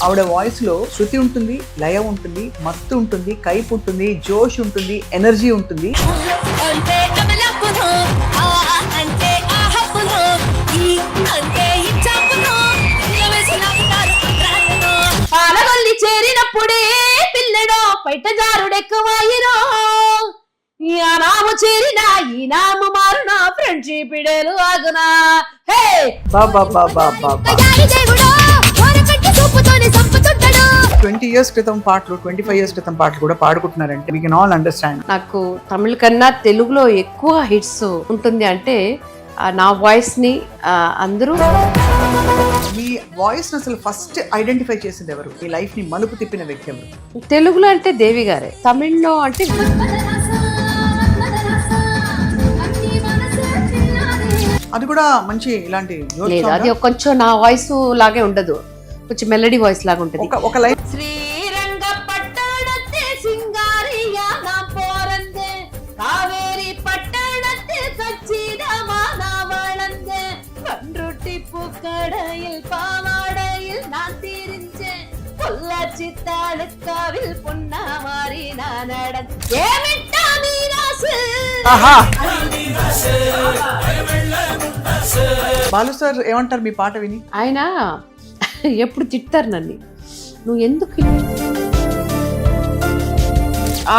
ఆవిడ వాయిస్ లో శృతి ఉంటుంది, లయ ఉంటుంది, మత్తు ఉంటుంది, కైపు ఉంటుంది, జోష్ ఉంటుంది, ఎనర్జీ ఉంటుంది. పాలగొల్లి చేరినప్పుడే పిల్లడో బయట జారుడెక్కువాయిరో, నాము చేరిన ఈ నాము మారున ఫ్రెండ్షిప్ ఇడేలు ఆగునా. హే బాబా బాబా బాబా 20 years క్రితం పాటలు 25 years క్రితం పాటలు కూడా పాడుకుంటున్నారంటే వీ కెన్ ఆల్ అండర్స్టాండ్. నాకు తమిళ కన్నా తెలుగులో ఎక్కువ హిట్స్ ఉంటుంది అంటే నా వాయిస్ ని అందరూ. మీ వాయిస్ అసలు ఫస్ట్ ఐడెంటిఫై చేసింది ఎవరు? మీ లైఫ్ ని మలుపు తిప్పిన వ్యక్తి ఎవరు? తెలుగులో అంటే దేవి గారే, తమిళ్లో అంటే అది కూడా మంచి ఇలాంటి లేదు, అది కొంచెం నా వాయిస్ లాగే ఉండదు, కొంచెం మెలడీ వాయిస్ లాగా ఉంటుంది. ఒక లైఫ్ శ్రీరంగ పట్టణത്തെ సింగారియా నా పోరందే కావేరి పట్టణത്തെ కచ్చిదమా నా వళందే పన్రుట్టి పూకడയിൽ പാവാടയിൽ நான் தீரிஞ்சே பொள்ளாச்சி தாலுக்காவில் பொன்னாமாரி நான் நடந்து ஏமிட்டா மீராசு. బాలు సార్ ఏమంటారు మీ పాట విని? ఆయన ఎప్పుడు తిట్టారు నన్ను, నువ్వు ఎందుకు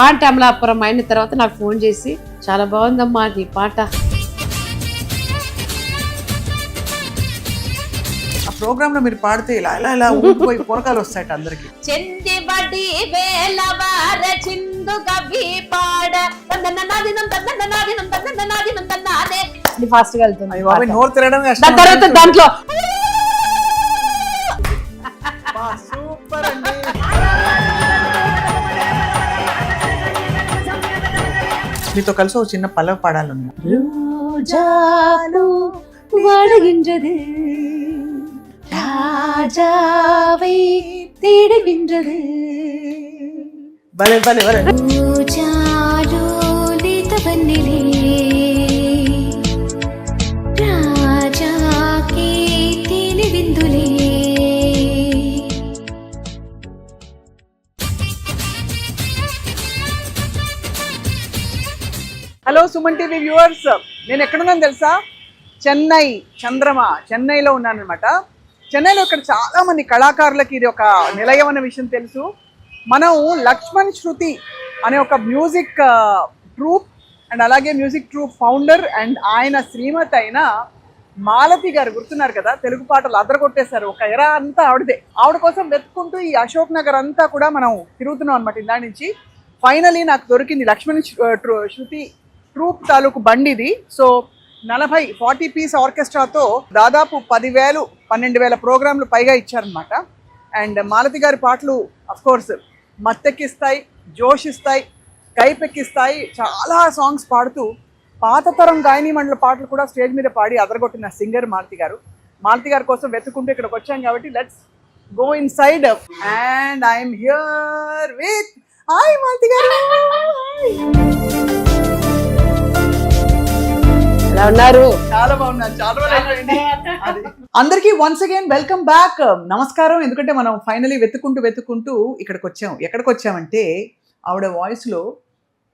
అంటే అమలాపురం అయిన తర్వాత నాకు ఫోన్ చేసి చాలా బాగుందమ్మా నీ పాట. ఆ ప్రోగ్రామ్ లో మీరు పాడితే ఇలా ఇలా ఇలా ఊపిపోయి పొరకాలు వస్తాయట అందరికి. చెంది బడి వేలవార చిందు కవి పాడ ఫాస్ట్ గా వెళ్తుంది. నోరు తిరగడం తర్వాత దాంట్లో సూపర్ అండి. మీతో కలిసి ఒక చిన్న పల్లవ పాడాలన్నా. రోజాలు వాడుகின்றது ராஜாவை தேடுகின்றது. భలే భలే భలే. రోజాలు లేతవన్నెలే రాజాకి తేనె విందులే. హలో సుమన్ టీవీ వ్యూవర్స్, నేను ఎక్కడున్నాను తెలుసా? చెన్నై చెన్నైలో ఉన్నాను అనమాట. చెన్నైలో ఇక్కడ చాలా మంది కళాకారులకి ఇది ఒక నిలయం అనే విషయం తెలుసు. మనం లక్ష్మణ్ శృతి అనే ఒక మ్యూజిక్ ట్రూప్ అండ్ అలాగే మ్యూజిక్ ట్రూప్ ఫౌండర్ అండ్ ఆయన శ్రీమతి అయిన మాలతి గారు గుర్తున్నారు కదా, తెలుగు పాటలు అదరగొట్టేశారు. ఒక ఎరా అంతా ఆవిడదే. ఆవిడ కోసం వెతుక్కుంటూ ఈ అశోక్ నగర్ అంతా కూడా మనం తిరుగుతున్నాం అనమాట ఇందా నుంచి. ఫైనలీ నాకు దొరికింది లక్ష్మణ్ శృతి ట్రూప్ తాలూకు బండి ఇది. సో 40 పీస్ ఆర్కెస్ట్రాతో దాదాపు 10,000-12,000 ప్రోగ్రాంలు పైగా ఇచ్చారనమాట. అండ్ మాలతి గారి పాటలు అఫ్కోర్స్ మత్తెక్కిస్తాయి, జోష్ ఇస్తాయి, కైపెక్కిస్తాయి. చాలా సాంగ్స్ పాడుతూ పాత తరం గాయని మండల పాటలు కూడా స్టేజ్ మీద పాడి అదరగొట్టిన సింగర్ మాలతి గారు. మాలతి గారి కోసం వెతుకుంటూ ఇక్కడికి వచ్చాం కాబట్టి let's go in side. And I'm here with hi Malathi గారు. ఉన్నారు చాలా బాగున్నారు. చాలా రోజులు అయిపోయింది. అందరికీ వన్స్ అగైన్ వెల్కమ్ బ్యాక్, నమస్కారం. ఎందుకంటే మనం ఫైనలీ వెతుకుంటూ ఇక్కడికి వచ్చాం. ఎక్కడికి వచ్చామంటే ఆవిడ వాయిస్ లో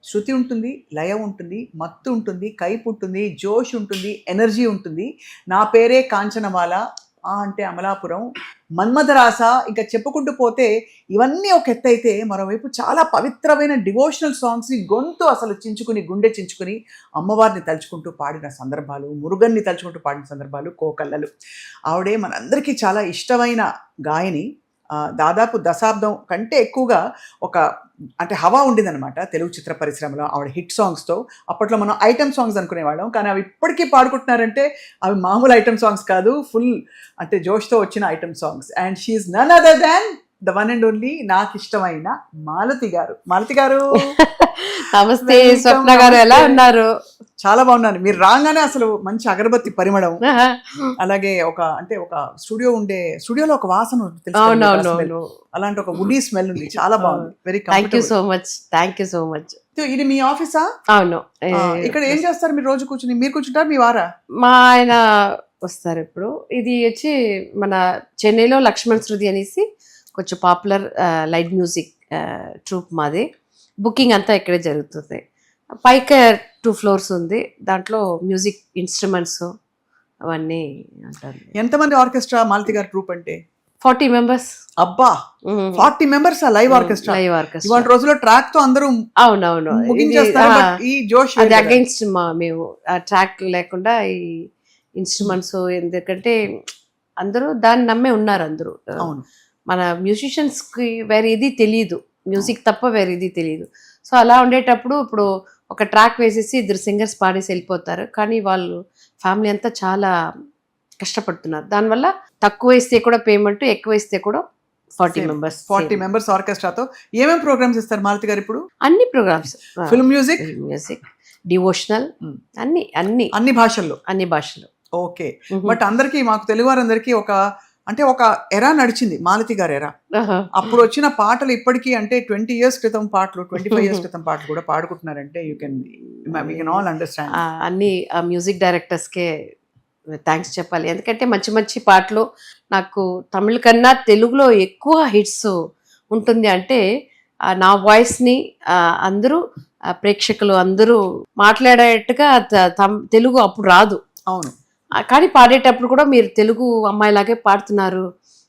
శృతి ఉంటుంది, లయ ఉంటుంది, మత్తు ఉంటుంది, కైపు ఉంటుంది, జోష్ ఉంటుంది, ఎనర్జీ ఉంటుంది. నా పేరే కాంచనమాల అంటే అమలాపురం, మన్మథరాస, ఇంకా చెప్పుకుంటూ పోతే ఇవన్నీ ఒక ఎత్తు అయితే మరోవైపు చాలా పవిత్రమైన డివోషనల్ సాంగ్స్ని గొంతు అసలు చించుకుని, గుండె చించుకుని అమ్మవారిని తలుచుకుంటూ పాడిన సందర్భాలు, మురుగన్ని తలుచుకుంటూ పాడిన సందర్భాలు కోకల్లలు. ఆవిడే మనందరికీ చాలా ఇష్టమైన గాయని. దాదాపు దశాబ్దం కంటే ఎక్కువగా ఒక అంటే హవా ఉండిందనమాట తెలుగు చిత్ర పరిశ్రమలో ఆవిడ హిట్ సాంగ్స్తో. అప్పట్లో మనం ఐటమ్ సాంగ్స్ అనుకునేవాళ్ళం, కానీ అవి ఇప్పటికీ పాడుకుంటున్నారంటే అవి మామూలు ఐటమ్ సాంగ్స్ కాదు, ఫుల్ అంటే జోష్తో వచ్చిన item songs. And she's none other than the one and only నాకు ఇష్టమైన మాలతి గారు. మాలతి గారు నమస్తే. స్వప్న గారు ఎలా ఉన్నారు? చాలా బాగున్నాను. మీరు రాగానే అసలు మంచి అగరబత్తి పరిమళం, అలాగే ఒక అంటే ఒక స్టూడియోలో ఒక వాసన అలాంటి ఒక వుడీ స్మెల్ ఉంది. చాలా బాగుంది. Very thank you so much. Thank you so much. ఇది మీ ఆఫీసా? అవును. ఇక్కడ ఏం చేస్తారు మీరు? రోజు కూర్చుని మీరు కూర్చుంటారు, మీ వారా? మా ఆయన వస్తారు ఇప్పుడు. ఇది వచ్చి మన చెన్నైలో లక్ష్మణ్ శృతి అనేసి కొంచెం పాపులర్ లైట్ మ్యూజిక్ ట్రూప్ మాది. బుకింగ్ అంతా ఇక్కడే జరుగుతుంది. పైకి 2 floors ఉంది, దాంట్లో మ్యూజిక్ ఇన్స్ట్రుమెంట్స్ అవన్నీ అంటారు. ఎంతమంది ఆర్కెస్ట్రా మాలతి గారి ట్రూప్ అంటే? 40 members. అబ్బా, 40 members live orchestra. Live orchestra ఇవాళ రోజుల్లో ట్రాక్ తో అందరూ అవునవును ముగించేస్తారు, but ఈ జోష్ అది అగైన్స్ట్ మేము ఆ ట్రాక్ లేకుండా ఈ ఇన్స్ట్రుమెంట్స్, ఎందుకంటే అందరూ దాన్ని నమ్మే ఉన్నారు అందరూ. అవును, మన మ్యూజిషియన్స్ కి వేరే ఇది తెలియదు, మ్యూజిక్ తప్ప వేరే ఇది తెలియదు. సో అలా ఉండేటప్పుడు ఇప్పుడు ఒక ట్రాక్ వేసేసి 2 singers పాడేసి వెళ్ళిపోతారు, కానీ వాళ్ళు ఫ్యామిలీ అంతా చాలా కష్టపడుతున్నారు. దానివల్ల తక్కువ వేస్తే కూడా పేమెంట్, ఎక్కువ వేస్తే కూడా 40 members. 40 members ఆర్కెస్ట్రాతో ఏమేమి ప్రోగ్రామ్స్ ఇస్తారు మాలతి గారు ఇప్పుడు? అన్ని ప్రోగ్రామ్స్, ఫిల్మ్ మ్యూజిక్, డివోషనల్, అన్ని అన్ని అన్ని భాషల్లో. అన్ని భాషలు. ఓకే, బట్ అందరికి, మాకు తెలుగు వారందరికీ ఒక ఎరా నడిచింది, మాలతి గారి ఎరా. అప్పుడు వచ్చిన పాటలు ఇప్పటికీ అంటే 20 years క్రితం పాటలు, 25 years క్రితం పాటలు కూడా పాడుకుంటున్నారంటే వీ కెన్ ఆల్ అండర్స్టాండ్. అన్ని మ్యూజిక్ డైరెక్టర్స్కే థ్యాంక్స్ చెప్పాలి, ఎందుకంటే మంచి మంచి పాటలు. నాకు తమిళ కన్నా తెలుగులో ఎక్కువ హిట్స్ ఉంటుంది అంటే నా వాయిస్ని అందరూ ప్రేక్షకులు అందరూ మాట్లాడేట్టుగా తెలుగు అప్పుడు రాదు. అవును, కానీ పాడేటప్పుడు కూడా మీరు తెలుగు అమ్మాయిలాగే పాడుతున్నారు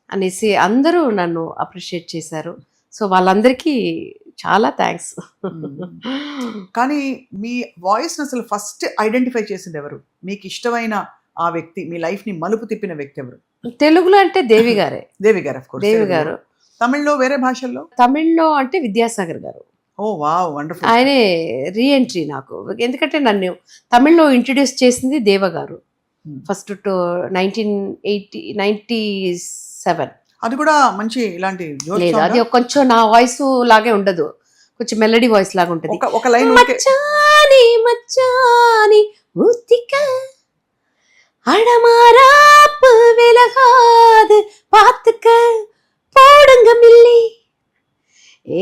అనేసి అందరూ నన్ను అప్రిషియేట్ చేశారు. సో వాళ్ళందరికీ చాలా థ్యాంక్స్. కానీ మీ వాయిస్ అసలు ఫస్ట్ ఐడెంటిఫై చేసింది ఎవరు? మీకు ఇష్టమైన ఆ వ్యక్తి, మీ లైఫ్ ని మలుపు తిప్పిన వ్యక్తి ఎవరు? తెలుగులో అంటే దేవి గారే. దేవి గారు, ఆఫ్ కోర్స్. దేవి గారు. తమిళ్లో, వేరే భాషల్లో? తమిళ్లో అంటే విద్యాసాగర్ గారు. ఓ వావ్, వండర్ఫుల్. ఆయనే రీఎంట్రీ నాకు, ఎందుకంటే నన్ను తమిళ్లో ఇంట్రడ్యూస్ చేసింది దేవ గారు ఫస్ట్ 1997. అది కూడా మంచి ఇలాంటి లేదు, అది కొంచెం నా వాయిస్ లాగే ఉండదు, కొంచెం మెలడీ వాయిస్ లాగా ఉంటుంది. ఒక లైన్ మచ్చాని మచ్చాని ముత్తిక அடமாராப்பு விலகாது பாத்துக்க போடுங்க మిల్లి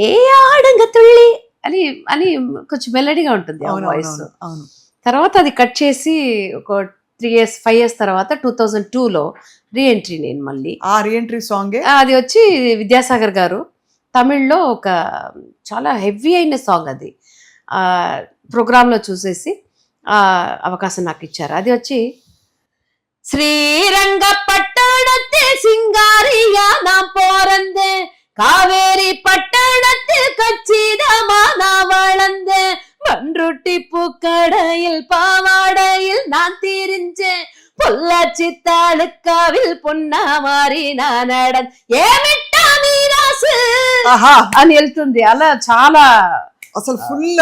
ఏ ఆడంగ తుళ్ళి అని అని కొంచెం మెలడీగా ఉంటుంది ఆ వాయిస్. తర్వాత అది కట్ చేసి ఒక 5 years తర్వాత 2002లో రీఎంట్రీ నేను మళ్ళీ. ఆ రీఎంట్రీ సాంగ్ అది వచ్చి విద్యాసాగర్ గారు తమిళ్లో ఒక చాలా హెవీ అయిన సాంగ్, అది ప్రోగ్రాంలో చూసేసి అవకాశం నాకు ఇచ్చారు. అది వచ్చి ஸ்ரீரங்க பட்டணத்தில் சிங்காரியா நான் போறந்தேன், காவேரி பட்டணத்தில் கச்சிதமா நான் வளர்ந்தேன், பன்ருட்டி பூக்கடையில் பாவாடையில் நான் திரிஞ்சேன், பொள்ளாச்சி தாலுக்காவில் பொன்னா மாறி நான் நடన్ ఏమిట్టా మీరాసు అని వెళ్తుంది. అలా చాలా అసలు ఫుల్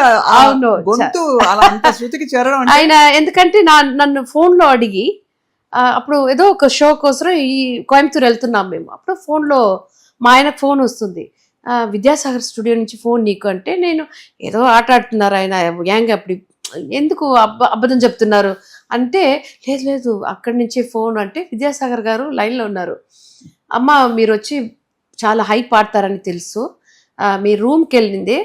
గొంతు అలా అంత శృతికి చేరడం ఆయన, ఎందుకంటే నన్ను ఫోన్ లో అడిగి అప్పుడు ఏదో ఒక షో కోసం ఈ కోయంబత్తూర్ వెళ్తున్నాం మేము. అప్పుడు ఫోన్లో మా ఆయనకు ఫోన్ వస్తుంది, విద్యాసాగర్ స్టూడియో నుంచి ఫోన్ నీకు అంటే, నేను ఏదో ఆట ఆడుతున్నారు ఆయన యాంగ్, అప్పుడు ఎందుకు అబద్ధం చెప్తున్నారు అంటే, లేదు లేదు అక్కడి నుంచి ఫోన్ అంటే విద్యాసాగర్ గారు లైన్లో ఉన్నారు, అమ్మ మీరు వచ్చి చాలా హై పాడతారని తెలుసు, మీ రూమ్కి వెళ్ళిందే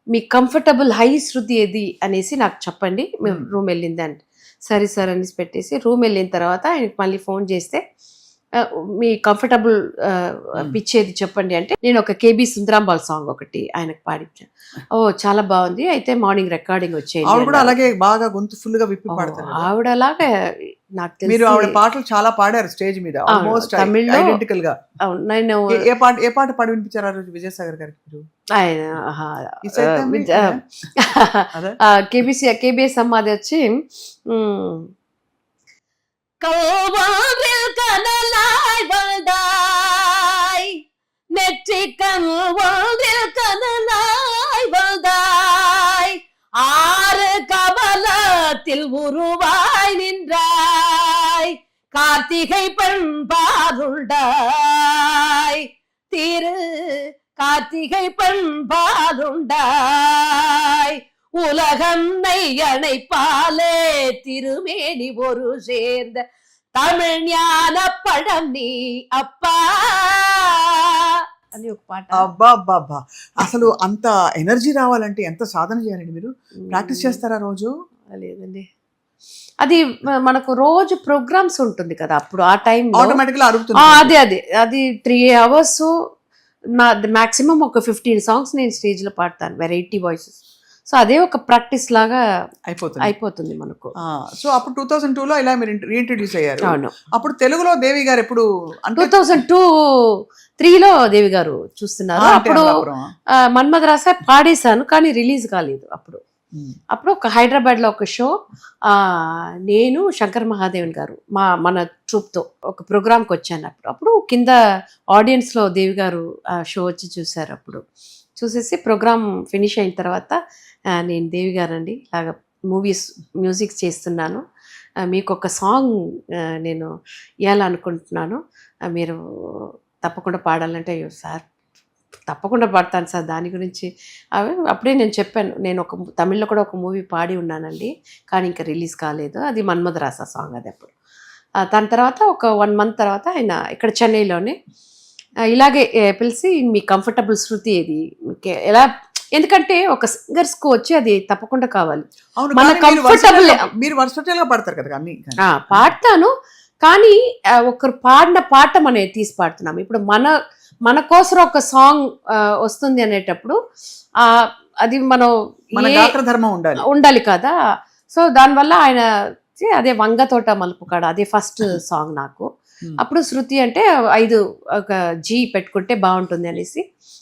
మీ కంఫర్టబుల్ హై శృతి ఏది అనేసి నాకు చెప్పండి, మేము రూమ్ వెళ్ళింది అంటే సరే సార్ అనేసి పెట్టేసి రూమ్ వెళ్ళిన తర్వాత ఆయనకి మళ్ళీ ఫోన్ చేస్తే మీ కంఫర్టబుల్ పిచ్ ఏది చెప్పండి అంటే, నేను ఒక కేబీ సుందరాంబాల్ సాంగ్ ఒకటి ఆయనకు పాడించాను. ఓ చాలా బాగుంది, అయితే మార్నింగ్ రికార్డింగ్ వచ్చేది. ఆవిడ కూడా అలాగే బాగా గొంతు ఫుల్ గా విప్పి పాడతారు. ఆవిడ అలాగే నాకు తెలిసి మీరు ఆవిడ పాటలు చాలా పాడారు స్టేజ్ మీద, ఆల్మోస్ట్ తమిళ్లో ఐడెంటికల్ గా. నేను ఏ పాట పాడి వినిపించారు ఆ రోజు విజయసాగర్ గారికి? ఆయన కేబిఎస్ అమ్మాది వచ్చి கல்வாவில் கனலாய் வந்தாய், நெற்றி கல்வாவில் கனலாய் வந்தாய், ஆறு கமலத்தில் உருவாய் நின்றாய், கார்த்திகை பண்பாருண்டாய், திரு கார்த்திகை பண்பாருண்டாய், உலகம் நையனை பாலே திருமேனி ஒரு சேர்ந்த தமிழ் ஞான பழம் நீ அப்பா అని ఒక పాట. అబ్బా అబ్బా, అసలు అంత ఎనర్జీ రావాలంటే ఎంత సాధన చేయాలండి? మీరు ప్రాక్టీస్ చేస్తారా రోజు? లేదండి, అది మనకు రోజు ప్రోగ్రామ్స్ ఉంటుంది కదా, అప్పుడు ఆ టైం ఆటోమేటిక్గా అరుగుతుంది. అది 3 hours నా మాక్సిమం ఒక 15 సాంగ్స్ నేను స్టేజ్లో పాడతాను, వెరైటీ వాయిసెస్. సో అదే ఒక ప్రాక్టీస్ లాగా అయిపోతుంది మనకు. సో అప్పుడు 2002లో ఇలా మీరు రీఇంట్రడ్యూస్ అయ్యారు. అవును. అప్పుడు తెలుగులో దేవి గారు ఎప్పుడు 2002-3లో దేవి గారు చూస్తున్నారు. అప్పుడు మన్మథ రాస పాడేశాను కానీ రిలీజ్ కాలేదు. అప్పుడు ఒక హైదరాబాద్ లో ఒక షో, నేను శంకర్ మహాదేవన్ గారు మన ట్రూప్ తో ఒక ప్రోగ్రామ్కి వచ్చాను. అప్పుడు కింద ఆడియన్స్ లో దేవి గారు ఆ షో వచ్చి చూసారు. అప్పుడు చూసేసి ప్రోగ్రామ్ ఫినిష్ అయిన తర్వాత నేను దేవి గారండి ఇలాగ మూవీస్ మ్యూజిక్ చేస్తున్నాను, మీకు ఒక సాంగ్ నేను ఇవ్వాలనుకుంటున్నాను, మీరు తప్పకుండా పాడాలంటే, అయ్యో సార్ తప్పకుండా పాడతాను సార్, దాని గురించి అప్పుడే నేను చెప్పాను, నేను ఒక తమిళ్లో కూడా ఒక మూవీ పాడి ఉన్నానండి కానీ ఇంకా రిలీజ్ కాలేదు, అది మన్మథ రాస సాంగ్. అది అప్పుడు దాని తర్వాత ఒక 1 month తర్వాత ఆయన ఇక్కడ చెన్నైలోనే ఇలాగే పిలిచి మీ కంఫర్టబుల్ శృతి ఏది ఎలా, ఎందుకంటే ఒక సింగర్స్కి వచ్చి అది తప్పకుండా కావాలి, మన కంఫర్టబుల్. మీరు వర్సటైల్ గా పాడతారు కదా అన్ని? పాడతాను కానీ ఒకరు పాడిన పాట మనం తీసి పాడుతున్నాం. ఇప్పుడు మన కోసం ఒక సాంగ్ వస్తుంది అనేటప్పుడు అది మనం ధర్మం ఉండాలి కదా. సో దానివల్ల ఆయన అదే వంగ తోట మలుపు కాడ అదే ఫస్ట్ సాంగ్ నాకు. అప్పుడు శృతి అంటే 5 ఒక జీ పెట్టుకుంటే బాగుంటుంది అనేసి,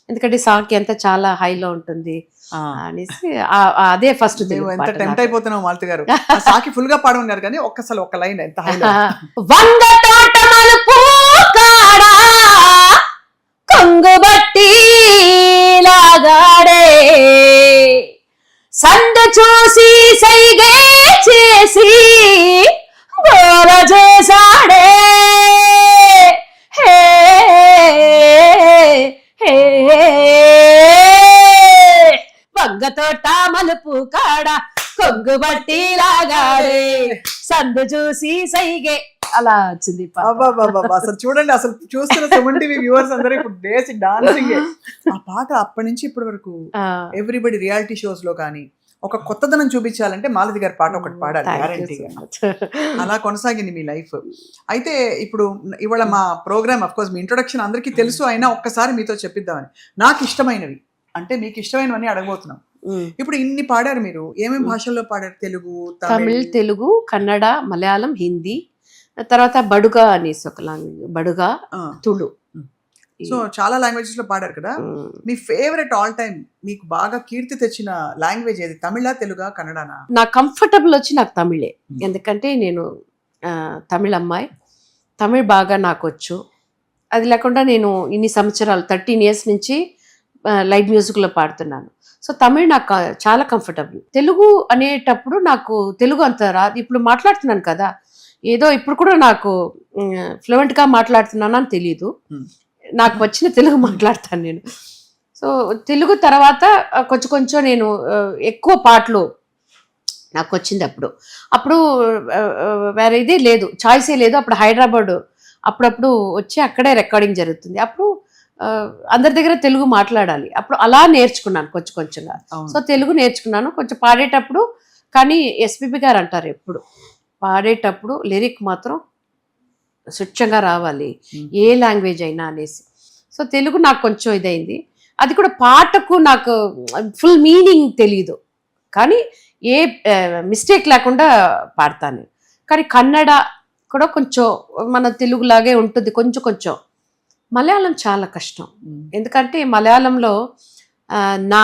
ఎందుకంటే సాకి అంతా చాలా హైలో ఉంటుంది అనేసి అదే ఫస్ట్. టెంప్ట్ అయిపోతున్నావు మాలతి గారు, సాకి ఫుల్ గా పాడమన్నారు కానీ ఒక్కసారి ఒక లైన్ ఎంత హైలో. వంగ తోట మలుపు కాడ కొంగుబట్టి లాగాడే, సంద చూసి సైగే చేసి గోల చేసాడే, హే హే వంగతోట మలుపు కాడ కొంగుబట్టి లాగాడే, సందు చూసి సైగే, అలా వచ్చింది. అసలు చూడండి, అసలు చూస్తున్న సుమన్ టీవీ వ్యూవర్స్ అందరూ ఇప్పుడు బేసిక్ డాన్సింగ్. ఆ పాట అప్పటి నుంచి ఇప్పటి వరకు ఎవ్రీబడి రియాలిటీ షోస్ లో కానీ ఒక కొత్తదనం చూపించాలంటే మాలతి గారి పాట ఒకటి పాడాలి గ్యారంటీగా. అలా కొనసాగింది మీ లైఫ్. అయితే ఇప్పుడు ఇవాళ మా ప్రోగ్రామ్ అఫ్ కోర్స్ మీ ఇంట్రొడక్షన్ అందరికీ తెలుసు, అయినా ఒక్కసారి మీతో చెప్పిద్దామని. నాకు ఇష్టమైనవి అంటే మీకు ఇష్టమైనవన్నీ అడగబోతున్నాం. ఇప్పుడు ఇన్ని పాడారు మీరు, ఏమేమి భాషల్లో పాడారు? తెలుగు, తమిళ్, తెలుగు, కన్నడ, మలయాళం, హిందీ, తర్వాత బడుగా అనేసి ఒక లాంగ్వేజ్, బడుగా, తుళు. సో చాలా లాంగ్వేజెస్ లో పాడారు కదా. మీ ఫేవరెట్ ఆల్ టైమ్ మీకు బాగా కీర్తి తెచ్చిన లాంగ్వేజ్ ఏది? తమిళ, తెలుగా, కన్నడనా? నాకు కంఫర్టబుల్ వచ్చి నాకు తమిళే, ఎందుకంటే నేను తమిళ అమ్మాయి, తమిళ్ బాగా నాకు వచ్చు. అది లేకుండా నేను ఇన్ని సంవత్సరాలు 13 years నుంచి లైట్ మ్యూజిక్లో పాడుతున్నాను. సో తమిళ్ నాకు చాలా కంఫర్టబుల్. తెలుగు అనేటప్పుడు నాకు తెలుగు అంత రాదు, ఇప్పుడు మాట్లాడుతున్నాను కదా, ఏదో ఇప్పుడు కూడా నాకు ఫ్లూయెంట్గా మాట్లాడుతున్నాను అని తెలియదు, నాకు వచ్చిన తెలుగు మాట్లాడతాను నేను. సో తెలుగు తర్వాత కొంచెం నేను ఎక్కువ పాటలు నాకు వచ్చింది. అప్పుడు వేరే ఇదే లేదు, చాయిసే లేదు. అప్పుడు హైదరాబాద్ అప్పుడప్పుడు వచ్చి అక్కడే రికార్డింగ్ జరుగుతుంది. అప్పుడు అందరి దగ్గర తెలుగు మాట్లాడాలి. అప్పుడు అలా నేర్చుకున్నాను కొంచెంగా. సో తెలుగు నేర్చుకున్నాను కొంచెం పాడేటప్పుడు. కానీ ఎస్పీబీ గారు అంటారు ఎప్పుడు పాడేటప్పుడు లిరిక్ మాత్రం స్వచ్ఛంగా రావాలి, ఏ లాంగ్వేజ్ అయినా అనేసి. సో తెలుగు నాకు కొంచెం ఇదైంది. అది కూడా పాటకు నాకు ఫుల్ మీనింగ్ తెలీదు, కానీ ఏ మిస్టేక్ లేకుండా పాడతాను. కానీ కన్నడ కూడా కొంచెం మన తెలుగులాగే ఉంటుంది కొంచెం. మలయాళం చాలా కష్టం, ఎందుకంటే మలయాళంలో నా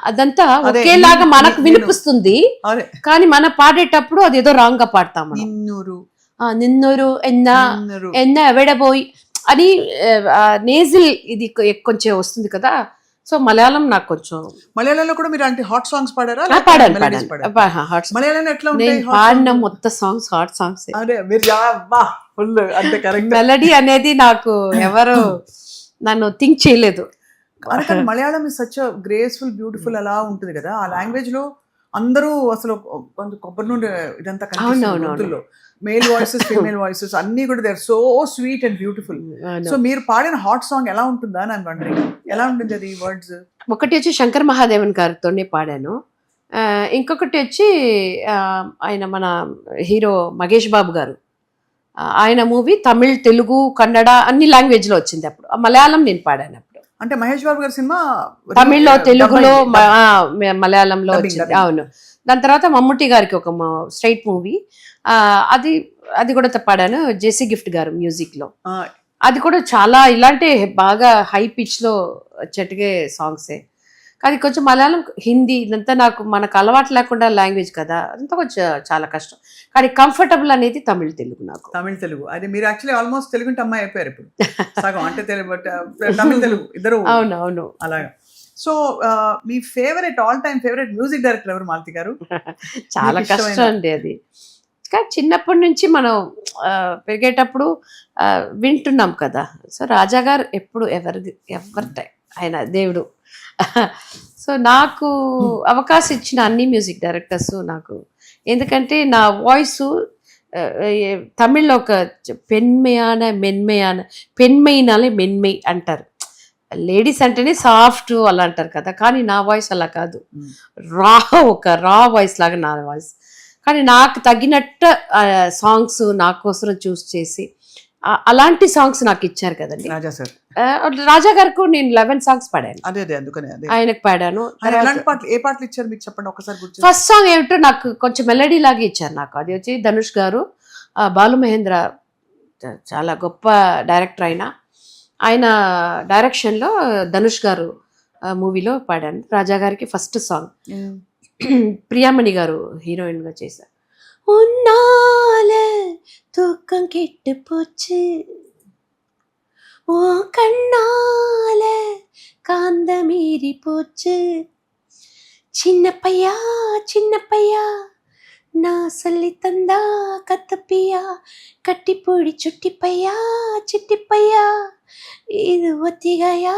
అదంతా ఒకేలాగా మనకు వినిపిస్తుంది, కానీ మనం పాడేటప్పుడు అది ఏదో రాంగ్ గా పాడతాం. నిన్నూరు ఎన్న ఎవడబోయి అని నేజిల్ ఇది కొంచెం వస్తుంది కదా. సో మలయాళం నాకు కొంచెం. మలయాళంలో కూడా మీరు అంటే హాట్ సాంగ్స్ పాడారా? మలయాళం ఎట్లా ఉంటాయి? పాడిన మొత్తం సాంగ్స్ హాట్ సాంగ్స్. మెలడీ అనేది నాకు ఎవరు నన్ను థింక్ చేయలేదు. Malayalam is such graceful, beautiful అలా ఉంటుంది కదా. ఆ లాంగ్వేజ్ లో అందరూ అసలు కొబ్బరి నుండి ఇదంతా కనిపిస్తుంది. మేల్ వాయిసెస్, ఫీమేల్ వాయిసెస్ అన్ని కూడా they are so sweet and beautiful. So మీరు పాడిన హాట్ సాంగ్ ఎలా ఉంటుందా అని వండరింగ్. ఎలా ఉంటుంది అది వర్డ్స్? ఒకటి వచ్చి శంకర్ మహాదేవన్ గారితోనే పాడాను, ఇంకొకటి వచ్చి ఆయన మన హీరో మహేష్ బాబు గారు, ఆయన మూవీ తమిళ్, తెలుగు, కన్నడ అన్ని లాంగ్వేజ్లో వచ్చింది. అప్పుడు మలయాళం నేను పాడాను. అప్పుడు అంటే మహేష్ బాబు గారి సినిమా తమిళ్లో, తెలుగులో, డబ్బైంది. మలయాళంలో Dubbing, వచ్చింది. dubbing. అవును. దాని తర్వాత మమ్ముట్టి గారికి ఒక స్ట్రైట్ మూవీ, అది అది కూడా పాడాను, జెసి గిఫ్ట్ గారు మ్యూజిక్ లో. ఆ, అది కూడా చాలా ఇలాంటి బాగా హై పిచ్ లో చెట్టుగే సాంగ్సే. కానీ కొంచెం మలయాళం, హిందీ ఇదంతా నాకు మనకు అలవాటు లేకుండా లాంగ్వేజ్ కదా, అదంతా కొంచెం చాలా కష్టం. కానీ కంఫర్టబుల్ అనేది తమిళ్, తెలుగు నాకు. తమిళ్ తెలుగు అది మీరు యాక్చువల్లీ ఆల్మోస్ట్ తెలుగు అమ్మాయి అయిపోయారు ఇప్పుడు సగం. అంటే తెలుగు తమిళ్ తెలుగు ఇద్దరు అవును అవును. అలాగా. సో మీ favourite all time favourite music director ఎవరు మాలతి గారు? చాలా మీకు ఇష్టమైన- కష్టం అండి అది. కానీ చిన్నప్పటి నుంచి మనం పెరిగేటప్పుడు వింటున్నాం కదా. సో రాజా గారు ఎప్పుడు ఎవరి ఆయన దేవుడు. సో నాకు అవకాశం ఇచ్చిన అన్ని మ్యూజిక్ డైరెక్టర్స్ నాకు, ఎందుకంటే నా వాయిస్ తమిళ్లో ఒక పెన్మెయినాలే మెన్మెయ్ అంటారు. లేడీస్ అంటేనే సాఫ్ట్ అలా అంటారు కదా, కానీ నా వాయిస్ అలా కాదు. ఒక రా వాయిస్ లాగా నా వాయిస్. కానీ నాకు తగినట్టు సాంగ్స్ నా కోసం చూస్ చేసి అలాంటి సాంగ్స్ నాకు ఇచ్చారు కదండి. రాజా సార్, రాజా గారికి నేను 11 సాంగ్స్ పాడాను, అదే అందుకనే అదే. ఆయనకు పాడాను. ఎలాంటి పాటలు, ఏ పాటలు ఇచ్చారు మీకు చెప్పండి ఒకసారి గుర్తు. ఫస్ట్ సాంగ్ ఏమిటో నాకు కొంచెం మెలడీ లాగా ఇచ్చారు నాకు. అది వచ్చి ధనుష్ గారు, బాలు మహేంద్ర చాలా గొప్ప డైరెక్టర్ ఆయన డైరెక్షన్లో ధనుష్ గారు మూవీలో పాడాను. రాజా గారికి ఫస్ట్ సాంగ్. ప్రియామణి గారు హీరోయిన్గా చేశారు. உன்னால தூக்கம் கெட்டு போச்சு, ஓ கண்ணால காந்த மீறி போச்சு, சின்ன பையா நான் சொல்லி தந்தா கத்தப்பியா, கட்டி பொடி சுட்டி பையா చిట్టి పయ్యా ఇది ఒత్తిగయా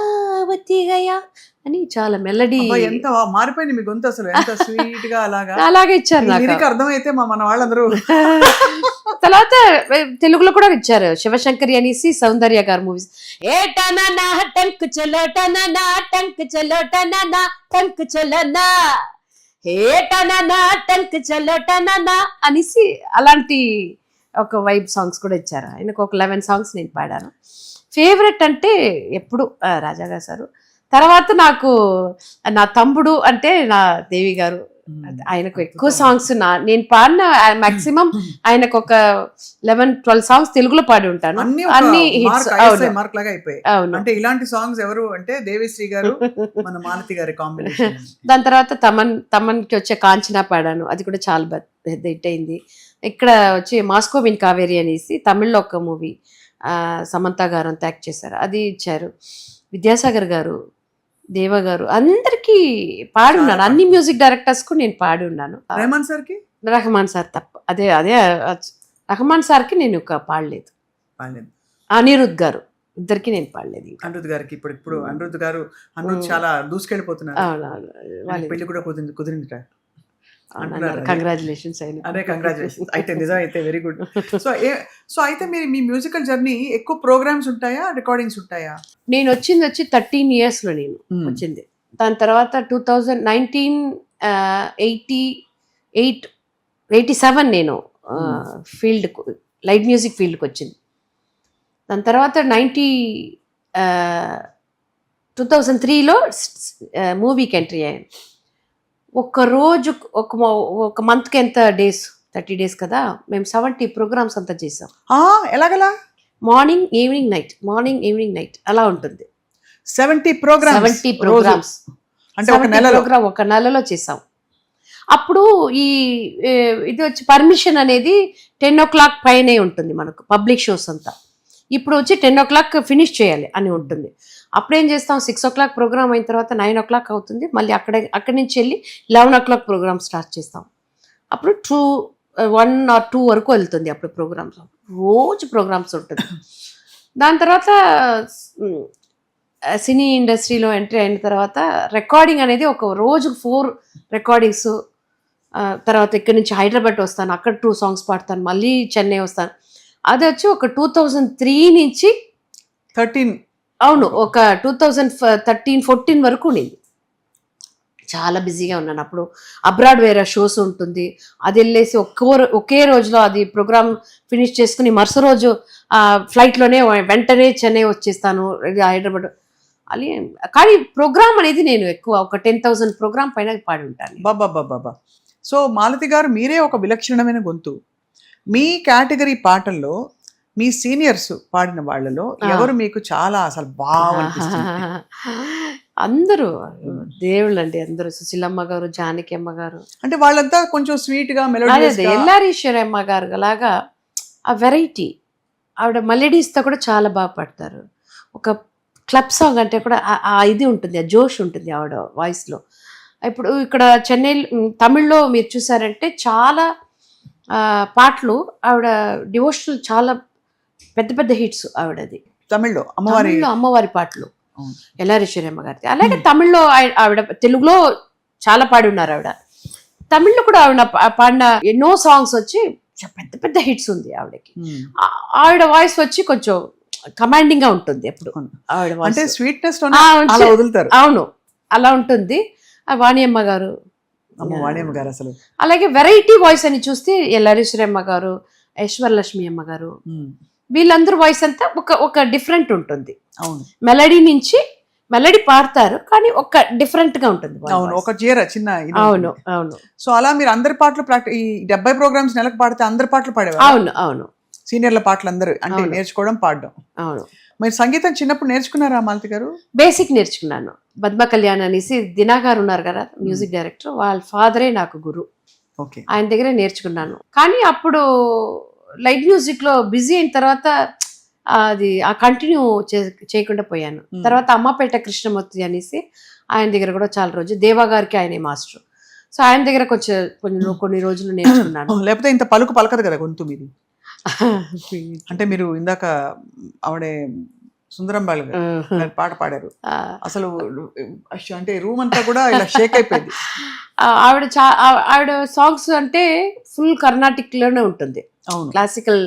అని చాలా మెలడీ. ఎంత మారిపోయింది మీ గొంతు అసలు, ఎంత స్వీట్ గా అలాగా అలాగే ఇచ్చారు నాకు. అర్థమైతే మన వాళ్ళందరూ. తర్వాత తెలుగులో కూడా ఇచ్చారు, శివశంకరి అనేసి సౌందర్య గారు మూవీస్. ఏటనా టంక్ చలో టనా టంక్ చలో టనా టంక్ చలోనా, ఏటనా టంక్ చలో టనా అనేసి అలాంటి ఒక వైబ్ సాంగ్స్ కూడా ఇచ్చారు. ఆయనకు ఒక 11 సాంగ్స్ నేను పాడాను. ఫేవరెట్ అంటే ఎప్పుడు రాజాగారు సారు. తర్వాత నాకు నా తమ్ముడు అంటే నా దేవి గారు, ఆయనకు ఎక్కువ సాంగ్స్ నేను పాడిన మాక్సిమం ఆయనకు ఒక 11-12 సాంగ్స్ తెలుగులో పాడి ఉంటాను. అన్ని హిట్స్. మార్క్ లాగా అయిపోయాయి. అవును. అంటే ఇలాంటి సాంగ్స్ ఎవరు అంటే దేవిశ్రీ గారు, మన మాలతి గారి కాంబినేషన్. దాని తర్వాత తమన్కి వచ్చే కాంచనా పాడాను, అది కూడా చాలా పెద్ద హిట్ అయింది. ఇక్కడ వచ్చి మాస్కో విన్ కావేరి అనేసి తమిళ్లో ఒక మూవీ సమంత గారు అంతా యాక్ట్ చేశారు, అది ఇచ్చారు. విద్యాసాగర్ గారు, దేవ గారు అందరికీ పాడి ఉన్నాను. అన్ని మ్యూజిక్ డైరెక్టర్స్ కు నేను పాడి ఉన్నాను. రెహమాన్ సార్ తప్ప, అదే రెహమాన్ సార్కి నేను పాడలేదు. అనిరుద్ గారు ఇద్దరికి నేను పాడలేదు. అనిరుద్ గారికి ఇప్పుడు అనిరుద్ చాలా దూసుకెళ్ళిపోతున్నారు. పెళ్లి కూడా కుదిరింది. కంగ్రాచులేషన్స్ అయినా. అదే కంగ్రాచులేషన్స్ అయితే నిజం అయితే వెరీ గుడ్. సో అయితే మీ మ్యూజికల్ జర్నీ ఎక్కువ ప్రోగ్రామ్స్ ఉంటాయా, రికార్డింగ్స్ ఉంటాయా? నేను వచ్చి 13 years లో నేను వచ్చింది. దాని తర్వాత 1987 నేను ఫీల్డ్ లైట్ మ్యూజిక్ ఫీల్డ్కి వచ్చింది. దాని తర్వాత 2003లో మూవీకి ఎంట్రీ అయ్యాను. ఒక రోజు ఒక మంత్కి ఎంత డేస్, 30 days కదా, మేము 70 ప్రోగ్రామ్స్ అంతా చేసాం. ఎలాగలా? మార్నింగ్ ఈవినింగ్ నైట్ అలా ఉంటుంది. 70 ప్రోగ్రామ్స్ అంటే ఒక నెలలో చేసాం. అప్పుడు ఇది వచ్చి పర్మిషన్ అనేది 10 o'clock పైనే ఉంటుంది మనకు పబ్లిక్ షోస్ అంతా. ఇప్పుడు వచ్చి 10 o'clock ఫినిష్ చేయాలి అని ఉంటుంది. అప్పుడేం చేస్తాం, 6 o'clock ప్రోగ్రామ్ అయిన తర్వాత 9 o'clock అవుతుంది. మళ్ళీ అక్కడి నుంచి వెళ్ళి 11 o'clock ప్రోగ్రామ్ స్టార్ట్ చేస్తాం. అప్పుడు 1 or 2 వరకు వెళ్తుంది అప్పుడు ప్రోగ్రామ్స్. రోజు ప్రోగ్రామ్స్ ఉంటుంది. దాని తర్వాత సినీ ఇండస్ట్రీలో ఎంట్రీ అయిన తర్వాత రికార్డింగ్ అనేది ఒక రోజుకు 4 రికార్డింగ్స్. తర్వాత ఇక్కడి నుంచి హైదరాబాద్ వస్తాను, అక్కడ 2 songs పాడతాను, మళ్ళీ చెన్నై వస్తాను. అది వచ్చి ఒక 2003 నుంచి 13, అవును, ఒక 2013-14 వరకు నేను చాలా బిజీగా ఉన్నాను. అప్పుడు అబ్రాడ్ వేరే షోస్ ఉంటుంది, అది వెళ్ళేసి ఒకే రోజులో అది ప్రోగ్రామ్ ఫినిష్ చేసుకుని మరుస రోజు ఫ్లైట్లోనే వెంటనే చెన్నై వచ్చేస్తాను, హైదరాబాద్. అది కానీ ప్రోగ్రామ్ అనేది నేను ఎక్కువ ఒక 10,000 ప్రోగ్రామ్ పైన పాడి ఉంటాను. బాబా. సో మాలతి గారు మీరే ఒక విలక్షణమైన గొంతు. మీ కేటగిరీ పాటల్లో మీ సీనియర్స్ పాడిన వాళ్ళలో ఎవరు మీకు చాలా అసలు బాగా అనిపిస్తుంది? అందరూ దేవుళ్ళు అండి, అందరూ. సుశీలమ్మ గారు, జానకి అమ్మ గారు, అంటే వాళ్ళంతా కొంచెం స్వీట్ గా మెలోడియస్ గా. ఎల్లారీశ్వరి అమ్మ గారు లాగా ఆ వెరైటీ, ఆవిడ మెలడీస్తో కూడా చాలా బాగా పాడతారు. ఒక క్లబ్ సాంగ్ అంటే కూడా ఆ ఇది ఉంటుంది, ఆ జోష్ ఉంటుంది ఆవిడ వాయిస్లో. ఇప్పుడు ఇక్కడ చెన్నై తమిళ్లో మీరు చూసారంటే చాలా పాటలు ఆవిడ డివోషనల్, చాలా పెద్ద పెద్ద హిట్స్ ఆవిడది. తమిళ్లో అమ్మవారి పాటలు ఎల్లారీశ్వరి అమ్మ గారిది. అలాగే తమిళ్లో ఆవిడ, తెలుగులో చాలా పాడి ఉన్నారు ఆవిడ. తమిళ్లో కూడా ఆవిడ పాడిన ఎన్నో సాంగ్స్ వచ్చి పెద్ద పెద్ద హిట్స్ ఉంది ఆవిడకి. ఆవిడ వాయిస్ వచ్చి కొంచెం కమాండింగ్ గా ఉంటుంది ఎప్పుడు. ఆవిడ అంటే స్వీట్నెస్ వదులుతారు. అవును, అలా ఉంటుంది. వాణియమ్మ గారు, అసలు అలాగే వెరైటీ వాయిస్ అని చూస్తే ఎల్లారీశ్వరి అమ్మ గారు, ఐశ్వర్యలక్ష్మి అమ్మ గారు, వీళ్ళందరూ వాయిస్ అంతా ఒక డిఫరెంట్ ఉంటుంది. అవును, మెలడీ పాడతారు కానీ ఒక డిఫరెంట్ గా ఉంటుంది. అవును, ఒక చీర చిన్న. అవును. సో అలా మీరు అందరి పాటలు ఈ 70 ప్రోగ్రామ్స్ నెలకు పాడితే అందరి పాటలు పాడేవారు? అవును. సీనియర్ల పాటలు అందరూ అంటే నేర్చుకోవడం, పాడడం. అవును. మీరు సంగీతం చిన్నప్పుడు నేర్చుకున్నారా మాలతి గారు? బేసిక్ నేర్చుకున్నాను. పద్మ కళ్యాణ్ అనేసి దినా గారు ఉన్నారు కదా, మ్యూజిక్ డైరెక్టర్, వాళ్ళ ఫాదరే నాకు గురు. ఓకే. ఆయన దగ్గరే నేర్చుకున్నాను. కానీ అప్పుడు లైట్ మ్యూజిక్ లో బిజీ అయిన తర్వాత అది కంటిన్యూ చేయకుండా పోయాను. తర్వాత అమ్మపేట కృష్ణమూర్తి అనేసి ఆయన దగ్గర కూడా చాలా రోజులు, దేవా గారికి ఆయనే మాస్టర్. సో ఆయన దగ్గర కొన్ని రోజులు నేర్చుకున్నాను. లేకపోతే ఇంత పలకదు కదా గొంతు మీది. అంటే మీరు ఇందాక ఆవిడే సుందరం బాల్ గారు పాట పాడారు, అసలు అంటే రూమ్ అంతా కూడా ఇలా షేక్ అయిపోయింది. ఆవిడ సాంగ్స్ అంటే ఫుల్ కర్ణాటిక్ లోనే ఉంటుంది. క్లాసికల్,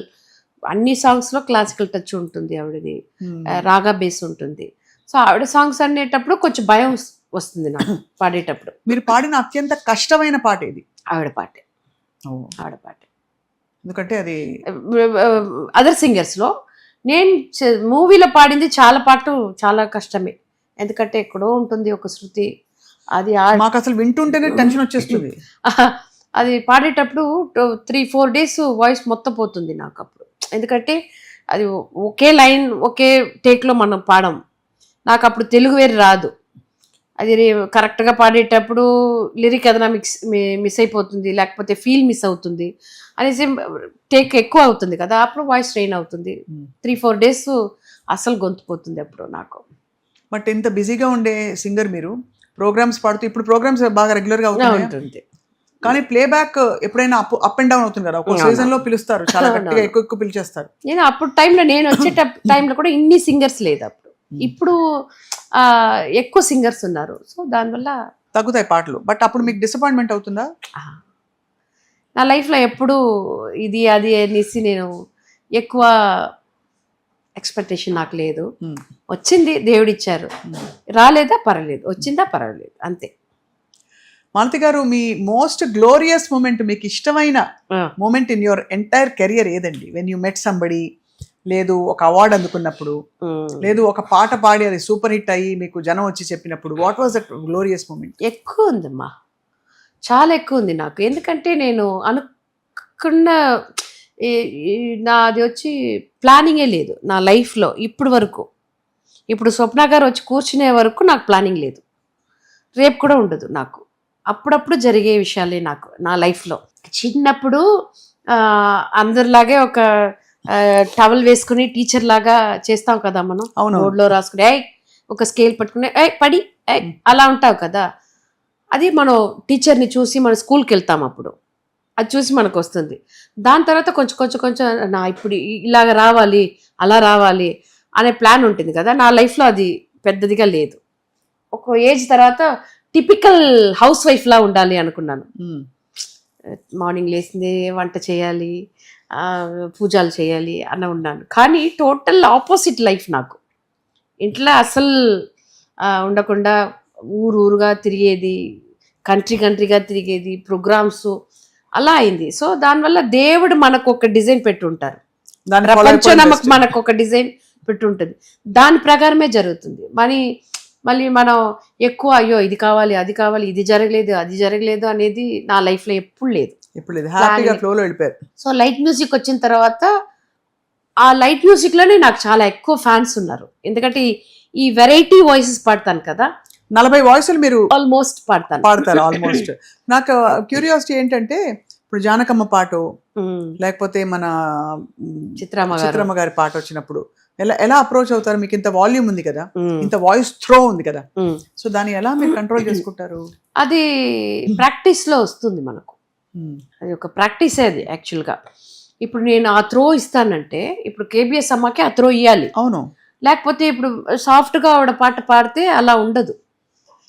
అన్ని సాంగ్స్ లో క్లాసికల్ టచ్ ఉంటుంది ఆవిడది, రాగా బేస్ ఉంటుంది. సో ఆవిడ సాంగ్స్ అనేటప్పుడు కొంచెం భయం వస్తుంది నాకు పాడేటప్పుడు. మీరు పాడిన అత్యంత కష్టమైన పాట ఇది? ఆవిడ పాటే. ఎందుకంటే అది అదర్ సింగర్స్ లో, నేను మూవీలో పాడింది చాలా పాటలు చాలా కష్టమే. ఎందుకంటే ఎక్కడో ఉంటుంది ఒక శృతి, అది మాకు అసలు వింటుంటేనే టెన్షన్ వచ్చేస్తుంది. అది పాడేటప్పుడు 3-4 days వాయిస్ మొత్తం పోతుంది నాకు అప్పుడు. ఎందుకంటే అది ఒకే లైన్ ఒకే టేక్లో మనం పాడం. నాకు అప్పుడు తెలుగు వేరు రాదు. అది కరెక్ట్గా పాడేటప్పుడు లిరిక్ ఏదైనా మిస్ అయిపోతుంది, లేకపోతే ఫీల్ మిస్ అవుతుంది అనేసి టేక్ ఎక్కువ అవుతుంది కదా, అప్పుడు వాయిస్ ట్రైన్ అవుతుంది. 3-4 days అసలు గొంతుపోతుంది అప్పుడు నాకు. బట్ ఎంత బిజీగా ఉండే సింగర్ మీరు, ప్రోగ్రామ్స్ పాడుతూ, ఇప్పుడు ప్రోగ్రామ్స్ బాగా రెగ్యులర్గా ఉంటుంది కానీ ప్లేబ్యాక్ ఎప్పుడైనా అప్ అండ్ డౌన్ అవుతుంది కదా. ఒక సీజన్ లో పిలుస్తారు, చాలా గట్టిగా ఎక్కువ పిలిచేస్తారు. నేను అప్పుడు టైంలో, నేను వచ్చే టైంలో కూడా ఇన్ని సింగర్స్ లేదు అప్పుడు. ఇప్పుడు ఎక్కువ సింగర్స్ ఉన్నారు. సో దానివల్ల తగ్గుతాయి పాటలు. బట్ అప్పుడు మీకు డిసప్పాయింట్మెంట్ అవుతుందా? నా లైఫ్లో ఎప్పుడు ఇది అది అనేసి నేను ఎక్కువ ఎక్స్పెక్టేషన్ నాకు లేదు. వచ్చింది దేవుడిచ్చారు, రాలేదా పర్వాలేదు, వచ్చిందా పర్వాలేదు, అంతే. మాలతి గారు, మీ మోస్ట్ గ్లోరియస్ మూమెంట్, మీకు ఇష్టమైన moment in your entire career ఏదండి? వెన్ యూ మెట్ సంబడి, లేదు ఒక అవార్డు అందుకున్నప్పుడు, లేదు ఒక పాట పాడి అది సూపర్ హిట్ అయ్యి మీకు జనం వచ్చి చెప్పినప్పుడు, what was that glorious moment? ఎక్కువ ఉందమ్మా, చాలా ఎక్కువ ఉంది నాకు. ఎందుకంటే నేను అనుకున్న, నాది వచ్చి ప్లానింగే లేదు నా లైఫ్లో ఇప్పుడు వరకు. ఇప్పుడు స్వప్న గారు వచ్చి కూర్చునే వరకు నాకు ప్లానింగ్ లేదు, రేపు కూడా ఉండదు నాకు. అప్పుడప్పుడు జరిగే విషయాలే నాకు నా లైఫ్లో. చిన్నప్పుడు అందరిలాగే ఒక టవల్ వేసుకుని టీచర్ లాగా చేస్తాం కదా మనం, బోర్డులో రాసుకుని ఒక స్కేల్ పట్టుకుని పడి అలా ఉంటావు కదా. అది మనం టీచర్ని చూసి మన స్కూల్కి వెళ్తాం, అప్పుడు అది చూసి మనకు వస్తుంది. దాని తర్వాత కొంచెం నా ఇప్పుడు ఇలాగ రావాలి, అలా రావాలి అనే ప్లాన్ ఉంటుంది కదా. నా లైఫ్లో అది పెద్దదిగా లేదు. ఒక ఏజ్ తర్వాత టిపికల్ హౌస్ వైఫ్ లా ఉండాలి అనుకున్నాను. మార్నింగ్ లేచింది వంట చేయాలి, పూజలు చేయాలి అన్న ఉన్నాను. కానీ టోటల్ ఆపోజిట్ లైఫ్ నాకు. ఇంట్లో అసలు ఉండకుండా ఊరుగా తిరిగేది, కంట్రీగా తిరిగేది, ప్రోగ్రామ్స్ అలా అయింది. సో దానివల్ల దేవుడు మనకు ఒక డిజైన్ పెట్టి ఉంటారు, ప్రపంచం మనకు ఒక డిజైన్ పెట్టి ఉంటుంది, దాని ప్రకారమే జరుగుతుంది. మరి మళ్ళీ మనం ఎక్కువ అయ్యో ఇది కావాలి అది కావాలి ఇది జరగలేదు అది జరగలేదు అనేది నా లైఫ్లో ఎప్పుడు లేదు. ఇప్పుడు లేదు, హ్యాపీగా ఫ్లోలో వెళ్ళిపోయారు. సో లైట్ మ్యూజిక్ వచ్చిన తర్వాత ఆ లైట్ మ్యూజిక్లోనే నాకు చాలా ఎక్కువ ఫ్యాన్స్ ఉన్నారు. ఎందుకంటే ఈ వెరైటీ వాయిసెస్ పాడతాను కదా, 40 వాయిస్లు మీరు ఆల్మోస్ట్ పాడతారు ఆల్మోస్ట్. నాకు క్యూరియాసిటీ ఏంటంటే ఇప్పుడు జానకమ్మ పాట లేకపోతే మన చిత్రమ్మ గారి పాట వచ్చినప్పుడు ఎలా అప్రోచ్ అవుతారు? మీకు ఇంత వాల్యూమ్ ఉంది కదా, ఇంత వాయిస్ త్రో ఉంది కదా, సో దాన్ని ఎలా మీరు కంట్రోల్ చేసుకుంటారు? అది ప్రాక్టీస్ లో వస్తుంది మనకు. అది ఒక ప్రాక్టీస్ అది యాక్చువల్గా. ఇప్పుడు నేను ఆ త్రో ఇస్తానంటే ఇప్పుడు కేబిఎస్ అమ్మకి ఆ త్రో ఇవ్వాలి. అవును. లేకపోతే ఇప్పుడు సాఫ్ట్గా ఆవిడ పాట పాడితే అలా ఉండదు.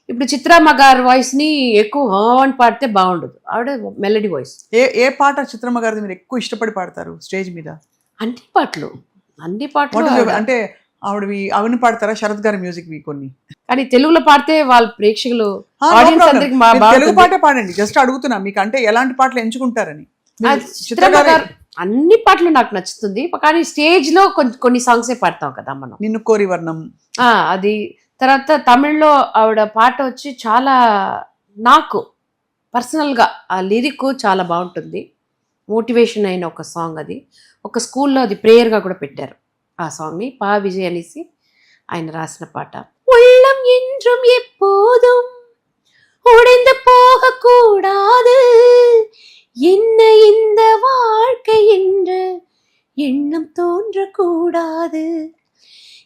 ఇప్పుడు చిత్రమ్మ గారి వాయిస్ ని ఎక్కువ అని పాడితే బాగుండదు, ఆవిడ మెలడీ వాయిస్. ఏ పాట చిత్రమ్మ గారిది మీరు ఎక్కువ ఇష్టపడి పాడతారు స్టేజ్ మీద? అన్ని పాటలు అంటే అవన్నీ పాడతారా? శరత్ గారి మ్యూజిక్ కొన్ని, కానీ తెలుగులో పాడితే వాళ్ళ ప్రేక్షకులు తెలుగు పాటే పాడండి. జస్ట్ అడుగుతున్నా మీకు, అంటే ఎలాంటి పాటలు ఎంచుకుంటారని. చిత్రమ్మ గారు అన్ని పాటలు నాకు నచ్చుతుంది, కానీ స్టేజ్ లో కొన్ని సాంగ్సే పాడతాం కదా మనం. నిన్ను కోరి వర్ణం అది. తర్వాత తమిళ్లో ఆవిడ పాట వచ్చి చాలా నాకు పర్సనల్గా ఆ లిరిక్ చాలా బాగుంటుంది, మోటివేషన్ అయిన ఒక సాంగ్ అది. ఒక స్కూల్లో అది ప్రేయర్గా కూడా పెట్టారు ఆ సాంగ్ని. పా విజయ్ అనేసి ఆయన రాసిన పాట. உள்ளம் என்றும் எப்போதும் உடைந்து போகக்கூடாது, என்ன இந்த வாழ்க்கை என்று எண்ணம் தோன்றக்கூடாது,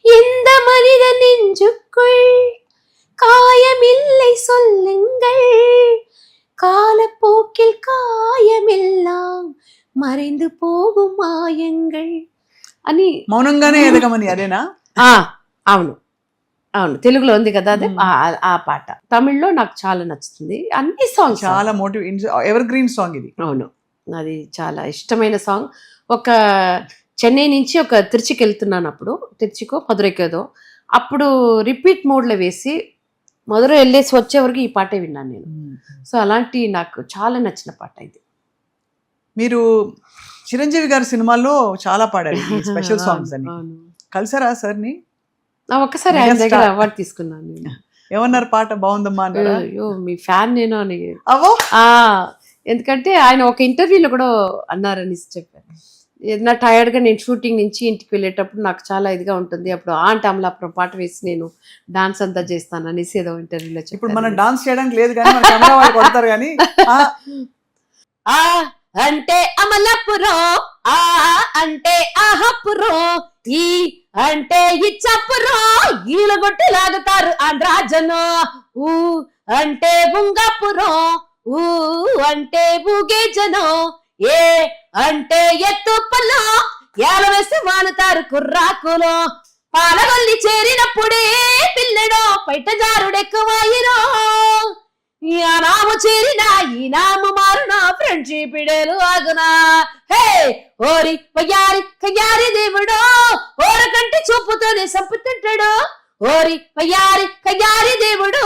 எந்த மனித நெஞ்சுக்குள் காயமில்லை சொல்லுங்கள், காலப்போக்கில் காயமெல்லாம் మరైందు పోగు మాయంగల్ అని. మౌనంగానే ఎదగమని అదేనా? అవును అవును, తెలుగులో ఉంది కదా అదే ఆ పాట. తమిళ్లో నాకు చాలా నచ్చుతుంది. అన్ని సాంగ్స్ చాలా ఎవర్ గ్రీన్ సాంగ్ ఇది. అవును, అది చాలా ఇష్టమైన సాంగ్. ఒక చెన్నై నుంచి ఒక తిరుచికి వెళ్తున్నాను, అప్పుడు తిరుచికో మధురైకేదో, అప్పుడు రిపీట్ మోడ్లో వేసి మధురై వెళ్ళేసి వచ్చే వరకు ఈ పాటే విన్నాను నేను. సో అలాంటి నాకు చాలా నచ్చిన పాట ఇది. మీరు చిరంజీవి గారి సినిమాల్లో చాలా పాడారు స్పెషల్ సాంగ్స్ అని. కలిసారా సార్ని? ఒక్కసారి ఆయన దగ్గర అవార్డు తీసుకున్నాను నేను. ఏమన్నారు? పాట బాగుందమ్మా అన్నారు. అయ్యో మీ ఫ్యాన్ నేను అని. అవో ఎందుకంటే ఆయన ఒక ఇంటర్వ్యూలో కూడా అన్నారని చెప్పారు. ఏదైనా టైర్డ్గా నేను షూటింగ్ నుంచి ఇంటికి వెళ్ళేటప్పుడు నాకు చాలా ఇదిగా ఉంటుంది, అప్పుడు ఆంటీ అమలాపురం పాట వేసి నేను డాన్స్ అంతా చేస్తాను అనేసి ఏదో ఇంటర్వ్యూలో చెప్పారు. ఇప్పుడు మనం డాన్స్ చేయడానికి లేదు కానీ కెమెరా వాళ్ళు కొడతారు కానీ. అంటే అమలాపురం, ఆ అంటే ఆహపురం, ఈ అంటే ఇచ్చాపురం, ఈలగొట్టి లాగుతారు ఆంధ్రాజను, ఊ అంటే బుంగాపురం, ఊ అంటే ఊగే జనం, ఏ అంటే ఎత్తు పొలం, ఏల వేసి వానుతారు కుర్రాకులు, పాలగొల్లి చేరినప్పుడే పిల్లడో పైట జారుడెక్కువాయిరో, నాము చేరిన ఈ నాము మారున ఫ్రెండ్షిప్ ఇడేలు ఆగునా, హే ఓరి వయ్యారి కయ్యారి దేవుడో, ఓరకంటి చూపుతోనే సంపుతుంటాడు, ఓరి వయ్యారి కయ్యారి దేవుడు,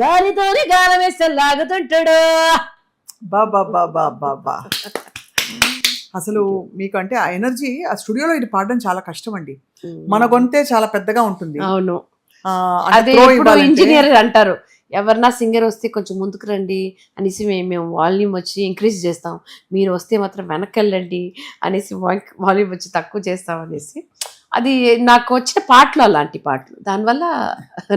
గాలితోనే గాలం వేస్తే లాగుతుంటాడు. బాబా అసలు మీకు అంటే ఆ ఎనర్జీ, ఆ స్టూడియోలో ఇది పాడడం చాలా కష్టం అండి. మన గొంతే చాలా పెద్దగా ఉంటుంది. అవును, అదే ఇప్పుడు ఇంజనీర్ అంటారు, ఎవరన్నా సింగర్ వస్తే కొంచెం ముందుకు రండి అనేసి మేము వాల్యూమ్ వచ్చి ఇంక్రీజ్ చేస్తాం, మీరు వస్తే మాత్రం వెనక్కి వెళ్ళండి అనేసి వాల్యూమ్ వచ్చి తక్కువ చేస్తాం అనేసి. అది నాకు వచ్చిన పాటలు అలాంటి పాటలు, దానివల్ల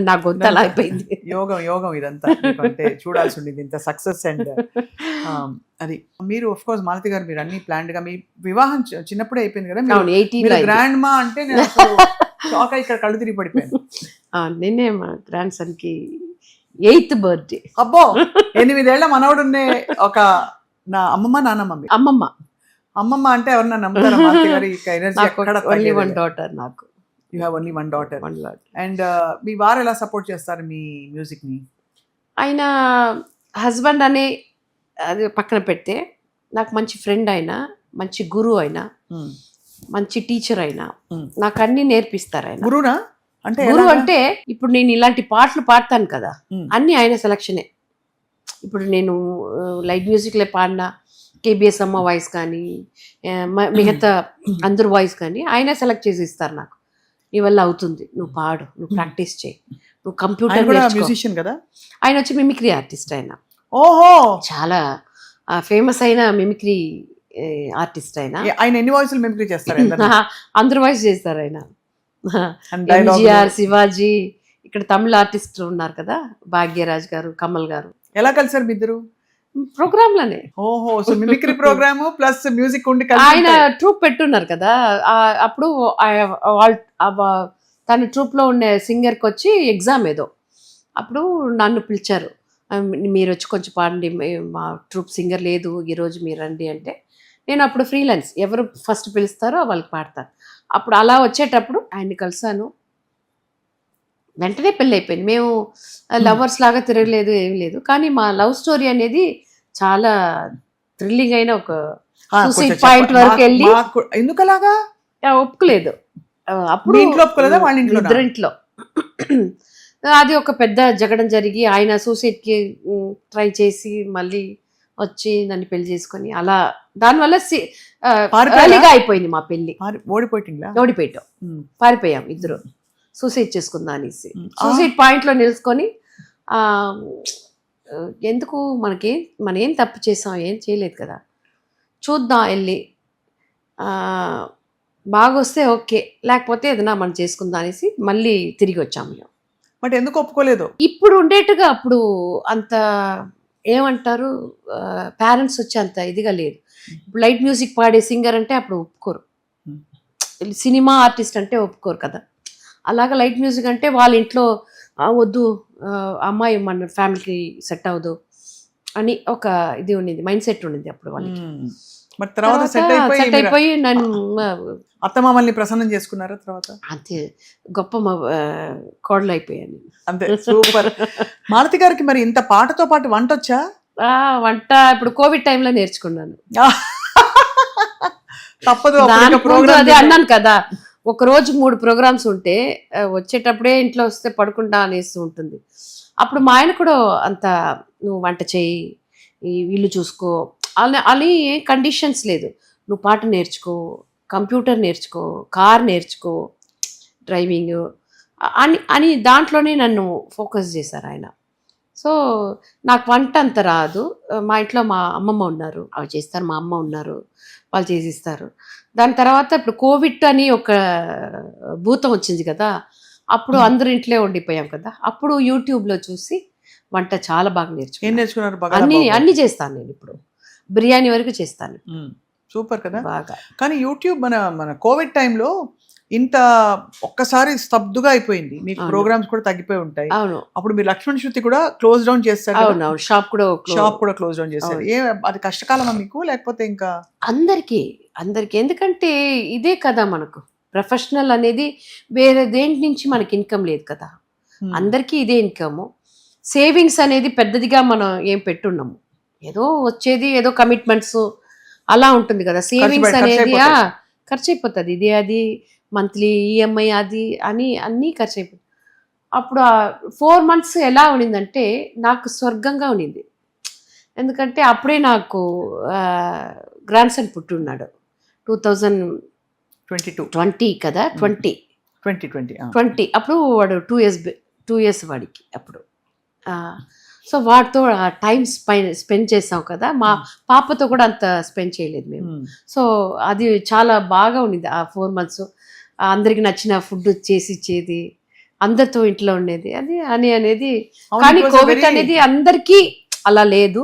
నా గొంతు అలా అయిపోయింది. యోగం ఇదంతా అంటే చూడాల్సి ఉండేది ఇంత సక్సెస్. అండ్ అది మీరు ఆఫ్ కోర్స్ మాలతి గారు, మీరు అన్ని ప్లాన్డ్ గా, మీ వివాహం చిన్నప్పుడే అయిపోయింది కదా, గ్రాండ్ మా అంటే నేను షాక్ అయి ఇక్కడ కళ్ళు తిరిగి పడిపోయాను. నేనే మా గ్రాండ్ సన్ కి 8th బర్త్డే. అబ్బో 8 ఏళ్ల మనవడు ఒక నా అమ్మమ్మ అంటే ఎవరన్నా నమ్ముతారా? మాలతి గారి ఎనర్జీ ఎక్కడ? ఓన్లీ వన్ డాటర్ నాకు. You have only one daughter. And మీ వారు ఎలా సపోర్ట్ చేస్తారు మీ మ్యూజిక్ ని? ఆయన హస్బెండ్ అనే అది పక్కన పెడితే నాకు మంచి ఫ్రెండ్ అయినా, మంచి గురువు అయినా, మంచి టీచర్ అయినా, నాకు అన్ని నేర్పిస్తారు ఆయన. గురువునా? అంటే గురువు అంటే ఇప్పుడు నేను ఇలాంటి పాటలు పాడతాను కదా, అన్ని ఆయన సెలక్షనే. ఇప్పుడు నేను లైట్ మ్యూజిక్లో పాడిన కేబిఎస్ అమ్మ వాయిస్ కానీ మిగతా అందరు వాయిస్ కానీ ఆయన సెలెక్ట్ చేసి ఇస్తారు నాకు. నీ వల్ల అవుతుంది, నువ్వు పాడు, నువ్వు ప్రాక్టీస్ చేయి. నువ్వు ఆయన కంప్యూటర్ కూడా నేర్చుకో. మ్యూజిషియన్ కదా. ఆయన వచ్చి మిమిక్రీ ఆర్టిస్ట్. ఆయన ఓహో, చాలా ఫేమస్ అయిన మిమిక్రీ ఆర్టిస్ట్. ఆయన ఆయన ఎన్ని వాయిస్లు మిమిక్రీ చేస్తారు? అందరు వాయిస్ చేస్తారు ఆయన. And dialogue ఎంజిఆర్, శివాజీ, ఇక్కడ తమిళ ఆర్టిస్ట్ ఉన్నారు కదా, భాగ్యరాజ్ గారు, కమల్ గారు. ఎలా కలిసారు మీ ఇద్దరు? ప్రోగ్రామ్ లోనే. ఓహో, so mimicry programme plus music ఉండి ఆయన ట్రూప్ పెట్టున్నారు కదా, అప్పుడు తన ట్రూప్ లో ఉండే సింగర్కి వచ్చి ఎగ్జామ్ ఏదో, అప్పుడు నన్ను పిలిచారు, మీరు వచ్చి కొంచెం పాడండి, మా ట్రూప్ సింగర్ లేదు ఈరోజు, మీరు రండి అంటే. నేను అప్పుడు ఫ్రీలాన్స్, ఎవరు ఫస్ట్ పిలుస్తారో వాళ్ళకి పాడతాను. అప్పుడు అలా వచ్చేటప్పుడు ఆయన్ని కలిసాను, వెంటనే పెళ్ళి అయిపోయింది. మేము లవర్స్ లాగా తిరగలేదు, ఏం లేదు. కానీ మా లవ్ స్టోరీ అనేది చాలా థ్రిల్లింగ్ అయిన ఒక సూసైడ్ పాయింట్ వరకు వెళ్ళి. ఎందుకు అలాగా? ఒప్పుకోలేదు అప్పుడు. ఇంట్లో ఒప్పుకోలేదా? వాళ్ళ ఇంట్లో? ఇద్దరింట్లో. అది ఒక పెద్ద జగడం జరిగి ఆయన సూసైడ్కి ట్రై చేసి మళ్ళీ వచ్చి నన్ను పెళ్లి చేసుకొని, అలా దానివల్ల ఎర్లీగా అయిపోయింది మా పెళ్లి. ఓడిపోయాం, పారిపోయాం ఇద్దరు, సూసైడ్ చేసుకుందా అనేసి. సూసైడ్ పాయింట్లో నిలుచుకొని, ఎందుకు మనం ఏం తప్పు చేసాం, ఏం చేయలేదు కదా, చూద్దాం వెళ్ళి, బాగొస్తే ఓకే, లేకపోతే ఏదైనా మనం చేసుకుందాం అనేసి మళ్ళీ తిరిగి వచ్చాము మేము. బట్ ఎందుకు ఒప్పుకోలేదు? ఇప్పుడు ఉండేట్టుగా అప్పుడు అంత ఏమంటారు, పేరెంట్స్ వచ్చి అంత ఇదిగా లేదు. ఇప్పుడు లైట్ మ్యూజిక్ పాడే సింగర్ అంటే అప్పుడు ఒప్పుకోరు, సినిమా ఆర్టిస్ట్ అంటే ఒప్పుకోరు కదా. అలాగా లైట్ మ్యూజిక్ అంటే వాళ్ళ ఇంట్లో వద్దు, అమ్మాయి మన ఫ్యామిలీకి సెట్ అవ్వదు అని ఒక ఇది ఉండింది, మైండ్ సెట్ ఉండింది అప్పుడు వాళ్ళకి. మరి తర్వాత సెట్ అయిపోయి నన్ను అత్తమామల్ని ప్రసన్నం చేసుకున్నారా తర్వాత? అంతే, గొప్ప కోడలు అయిపోయాను అంతే. సూపర్. మాలతి గారికి మరి ఇంత పాటతో పాటు వంట వచ్చా? వంట ఇప్పుడు కోవిడ్ టైంలో నేర్చుకున్నాను. తప్పదు, అదే అన్నాను కదా, ఒక రోజు 3 ప్రోగ్రామ్స్ ఉంటే వచ్చేటప్పుడే ఇంట్లో వస్తే పడుకుంటా అనేసి ఉంటుంది. అప్పుడు మా ఆయన కూడా అంత, నువ్వు వంట చేయి, ఇల్లు చూసుకో అని ఏం కండిషన్స్ లేదు, నువ్వు పాట నేర్చుకో, కంప్యూటర్ నేర్చుకో, కార్ నేర్చుకో, డ్రైవింగ్ అని దాంట్లోనే నన్ను ఫోకస్ చేశారు ఆయన. సో నాకు వంట అంత రాదు. మా ఇంట్లో మా అమ్మమ్మ ఉన్నారు, అవి చేస్తారు, మా అమ్మ ఉన్నారు, వాళ్ళు చేసిస్తారు. దాని తర్వాత ఇప్పుడు కోవిడ్ అని ఒక భూతం వచ్చింది కదా, అప్పుడు అందరు ఇంట్లో ఉండిపోయాం కదా, అప్పుడు యూట్యూబ్లో చూసి వంట చాలా బాగా నేర్చుకున్నారు. అన్ని చేస్తాను నేను, ఇప్పుడు బిర్యానీ వరకు చేస్తాను. సూపర్ కదా. బాగా. కానీ యూట్యూబ్ మన కోవిడ్ టైంలో ఇంత ఒక్కసారి స్తబ్దుగా అయిపోయింది, మీకు ప్రోగ్రామ్స్ కూడా తగ్గిపోయి ఉంటాయి. అవును. అప్పుడు మీరు లక్ష్మణ్ శృతి కూడా క్లోజ్ డౌన్ చేస్తారు. అవును, షాప్ కూడా క్లోజ్ డౌన్ చేస్తారు. అది కష్టకాలమా మీకు, లేకపోతే ఇంకా? అందరికీ ఎందుకంటే ఇదే కదా మనకు ప్రొఫెషనల్ అనేది, వేరే దేంటి నుంచి మనకి ఇన్కమ్ లేదు కదా, అందరికీ ఇదే ఇన్కమ్. సేవింగ్స్ అనేది పెద్దదిగా మనం ఏం పెట్టున్నాము, ఏదో వచ్చేది ఏదో కమిట్మెంట్స్ అలా ఉంటుంది కదా. సేవింగ్స్ అనేది ఖర్చు అయిపోతుంది, ఇది అది మంత్లీ ఈఎంఐ అది అని అన్నీ ఖర్చు అయిపోతుంది. అప్పుడు 4 months ఎలా ఉండిందంటే నాకు స్వర్గంగా ఉండింది. ఎందుకంటే అప్పుడే నాకు గ్రాండ్ సన్ పుట్టున్నాడు, 2020 కదా, 2020 అప్పుడు వాడు 2 years వాడికి అప్పుడు. సో వాటితో టైం స్పెండ్ చేసాం కదా, మా పాపతో కూడా అంత స్పెండ్ చేయలేదు మేము. సో అది చాలా బాగా ఉండింది ఆ 4 months. అందరికి నచ్చిన ఫుడ్ చేసి ఇచ్చేది, అందరితో ఇంట్లో ఉండేది, అది అనేది. కానీ కోవిడ్ అనేది అందరికీ అలా లేదు,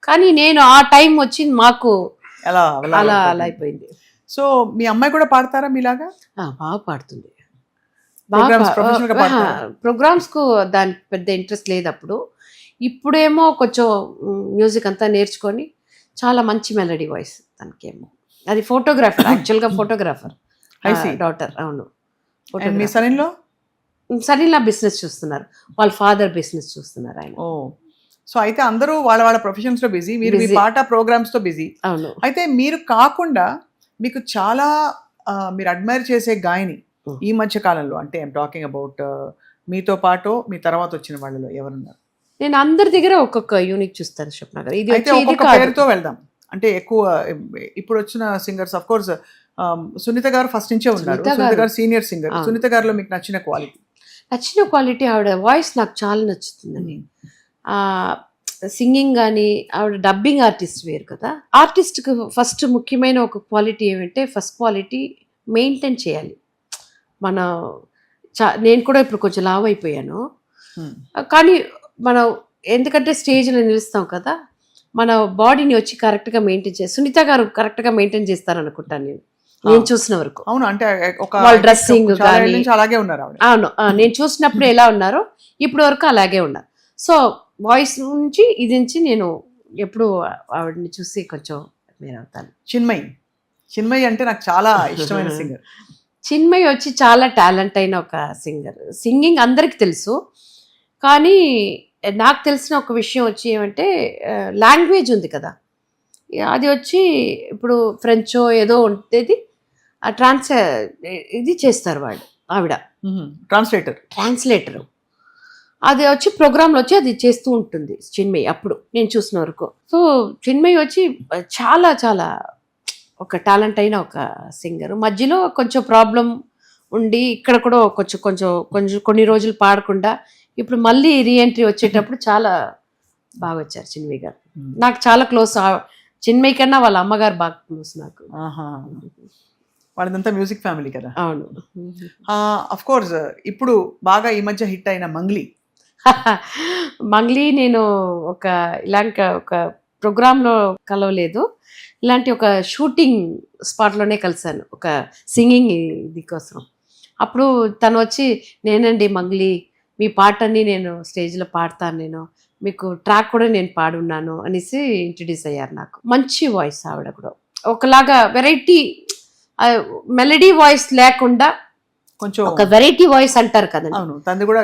కానీ నేను ఆ టైం వచ్చింది మాకు అలా అయిపోయింది. సో మీ అమ్మాయి కూడా పాడతారా మీలాగా? బాగా పాడుతుంది. ప్రోగ్రామ్స్ కు దానికి పెద్ద ఇంట్రెస్ట్ లేదు అప్పుడు. ఇప్పుడేమో కొంచెం మ్యూజిక్ అంతా నేర్చుకొని చాలా మంచి మెలడీ వాయిస్ తనకేమో. అది ఫోటోగ్రాఫర్, యాక్చువల్గా ఫోటోగ్రాఫర్ డాటర్. అవును. సరిలా బిజినెస్ చూస్తున్నారు, వాళ్ళ ఫాదర్ బిజినెస్ చూస్తున్నారు ఆయన. సో అయితే అందరూ వాళ్ళ ప్రొఫెషన్స్ లో బిజీ, మీరు మీ పాట ప్రోగ్రామ్స్ తో బిజీ. అవును. అయితే మీరు కాకుండా మీకు చాలా మీరు అడ్మైర్ చేసే గాయని ఈ మధ్య కాలంలో, అంటే ఐఎమ్ టాకింగ్ అబౌట్ మీతో పాటు మీ తర్వాత వచ్చిన వాళ్ళలో ఎవరున్నారు? నేను అందరి దగ్గర ఒక్కొక్క యూనిక్ చూస్తాను స్వప్న గారు. ఇది పేరుతో వెళ్దాం. అంటే ఎక్కువ ఇప్పుడు వచ్చిన సింగర్స్ ఆఫ్ కోర్స్ సునీత గారు ఫస్ట్ నుంచే ఉన్నారు. సునీత గారు సీనియర్ సింగర్. సునీత గారిలో మీకు నచ్చిన క్వాలిటీ? నచ్చిన క్వాలిటీ ఆవిడ వాయిస్ నాకు చాలా నచ్చుతుందండి. సింగింగ్ కానీ ఆవిడ డబ్బింగ్ ఆర్టిస్ట్ వేరు కదా. ఆర్టిస్ట్కి ఫస్ట్ ముఖ్యమైన ఒక క్వాలిటీ ఏమంటే ఫస్ట్ క్వాలిటీ మెయింటైన్ చేయాలి. మన నేను కూడా ఇప్పుడు కొంచెం లావ్ అయిపోయాను, కానీ మనం ఎందుకంటే స్టేజ్లో నిలుస్తాం కదా, మన బాడీని వచ్చి కరెక్ట్గా మెయింటైన్ చేసి సునీత గారు కరెక్ట్గా మెయింటైన్ చేస్తారనుకుంటాను నేను చూసిన వరకు. అవును, అంటే వాళ్ళ డ్రెస్సింగ్ కానీ అలాగే ఉన్నారు. అవును, నేను చూసినప్పుడు ఎలా ఉన్నారో ఇప్పుడు వరకు అలాగే ఉన్నారు. సో వాయిస్ నుంచి ఇది నుంచి నేను ఎప్పుడు ఆవిడని చూసి కొంచెం అవుతాను. చిన్మయి అంటే నాకు చాలా ఇష్టమైన సింగర్. చిన్మయి వచ్చి చాలా టాలెంట్ అయిన ఒక సింగర్. సింగింగ్ అందరికి తెలుసు, కానీ నాకు తెలిసిన ఒక విషయం వచ్చి ఏమంటే లాంగ్వేజ్ ఉంది కదా, అది వచ్చి ఇప్పుడు ఫ్రెంచో ఏదో ఉండేది ఇది చేస్తారు వాళ్ళు, ఆవిడ ట్రాన్స్లేటర్. అది వచ్చి ప్రోగ్రాంలో వచ్చి అది చేస్తూ ఉంటుంది చిన్మయి అప్పుడు నేను చూసిన వరకు. సో చిన్మయి వచ్చి చాలా చాలా ఒక టాలెంట్ అయిన ఒక సింగర్. మధ్యలో కొంచెం ప్రాబ్లం ఉండి ఇక్కడ కూడా కొంచెం కొన్ని రోజులు పాడకుండా ఇప్పుడు మళ్ళీ రీఎంట్రీ వచ్చేటప్పుడు చాలా బాగా వచ్చారు చిన్మయి గారు. నాకు చాలా క్లోజ్. చిన్మయి కన్నా వాళ్ళ అమ్మగారు బాగా క్లోజ్ నాకు. వాళ్ళదంతా మ్యూజిక్ ఫ్యామిలీ కదా. అవును. అఫ్ కోర్స్ ఇప్పుడు బాగా ఈ మధ్య హిట్ అయిన మంగ్లీ నేను ఇలాంటి ఒక ప్రోగ్రాంలో కలవలేదు, ఇలాంటి ఒక షూటింగ్ స్పాట్లోనే కలిసాను ఒక సింగింగ్ ఇది కోసం. అప్పుడు తను వచ్చి నేనండి మంగ్లీ, మీ పాటని నేను స్టేజ్లో పాడతాను, నేను మీకు ట్రాక్ కూడా నేను పాడున్నాను అనేసి ఇంట్రడ్యూస్ అయ్యారు నాకు. మంచి వాయిస్ ఆవిడ కూడా, ఒకలాగా వెరైటీ మెలడీ వాయిస్ లేకుండా కొంచెం ఒక వెరైటీ వాయిస్ అంటారు కదండి,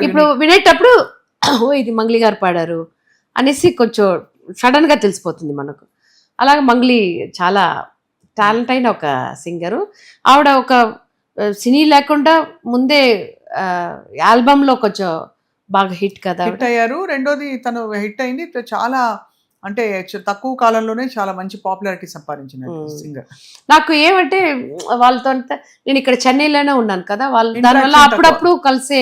ఇప్పుడు వినేటప్పుడు ఓ ఇది మంగ్లీ గారు పాడారు అనేసి కొంచెం సడన్ గా తెలిసిపోతుంది మనకు. అలాగే మంగ్లీ చాలా టాలెంట్ అయిన ఒక సింగరు. ఆవిడ ఒక సినీ లేకుండా ముందే ఆల్బమ్లో కొంచెం బాగా హిట్ కదా, హిట్ అయ్యారు. రెండోది తను హిట్ అయింది చాలా, అంటే తక్కువ కాలంలోనే చాలా మంచి పాపులారిటీ సంపాదించిన సింగర్. నాకు ఏమంటే వాళ్ళతో నేను ఇక్కడ చెన్నైలోనే ఉన్నాను కదా, వాళ్ళు దానివల్ల అప్పుడప్పుడు కలిసే,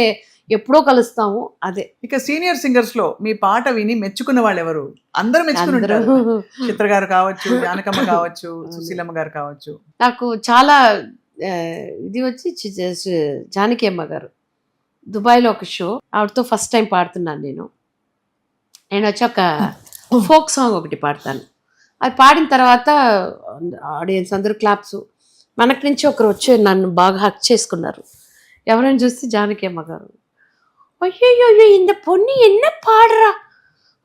ఎప్పుడో కలుస్తాము. అదే ఇక సీనియర్ సింగర్స్ లో మీ పాట విని మెచ్చుకున్న వాళ్ళు ఎవరు? అందరూ మెచ్చుకున్నారు. చిత్ర గారు కావచ్చు, జానకమ్మ కావచ్చు, సుశీలమ్మ గారు కావచ్చు. నాకు చాలా ఇది వచ్చి జానకి అమ్మ గారు దుబాయ్లో ఒక షో, ఆవిడతో ఫస్ట్ టైం పాడుతున్నాను నేను వచ్చి ఒక ఫోక్ సాంగ్ ఒకటి పాడతాను. అది పాడిన తర్వాత ఆడియన్స్ అందరూ క్లాప్స్. మనకి నుంచి ఒకరు వచ్చి నన్ను బాగా హక్ చేసుకున్నారు. ఎవరైనా చూస్తే జానకి అమ్మ గారు, అయ్యో இந்த பொண்ணு என்ன పాడరా,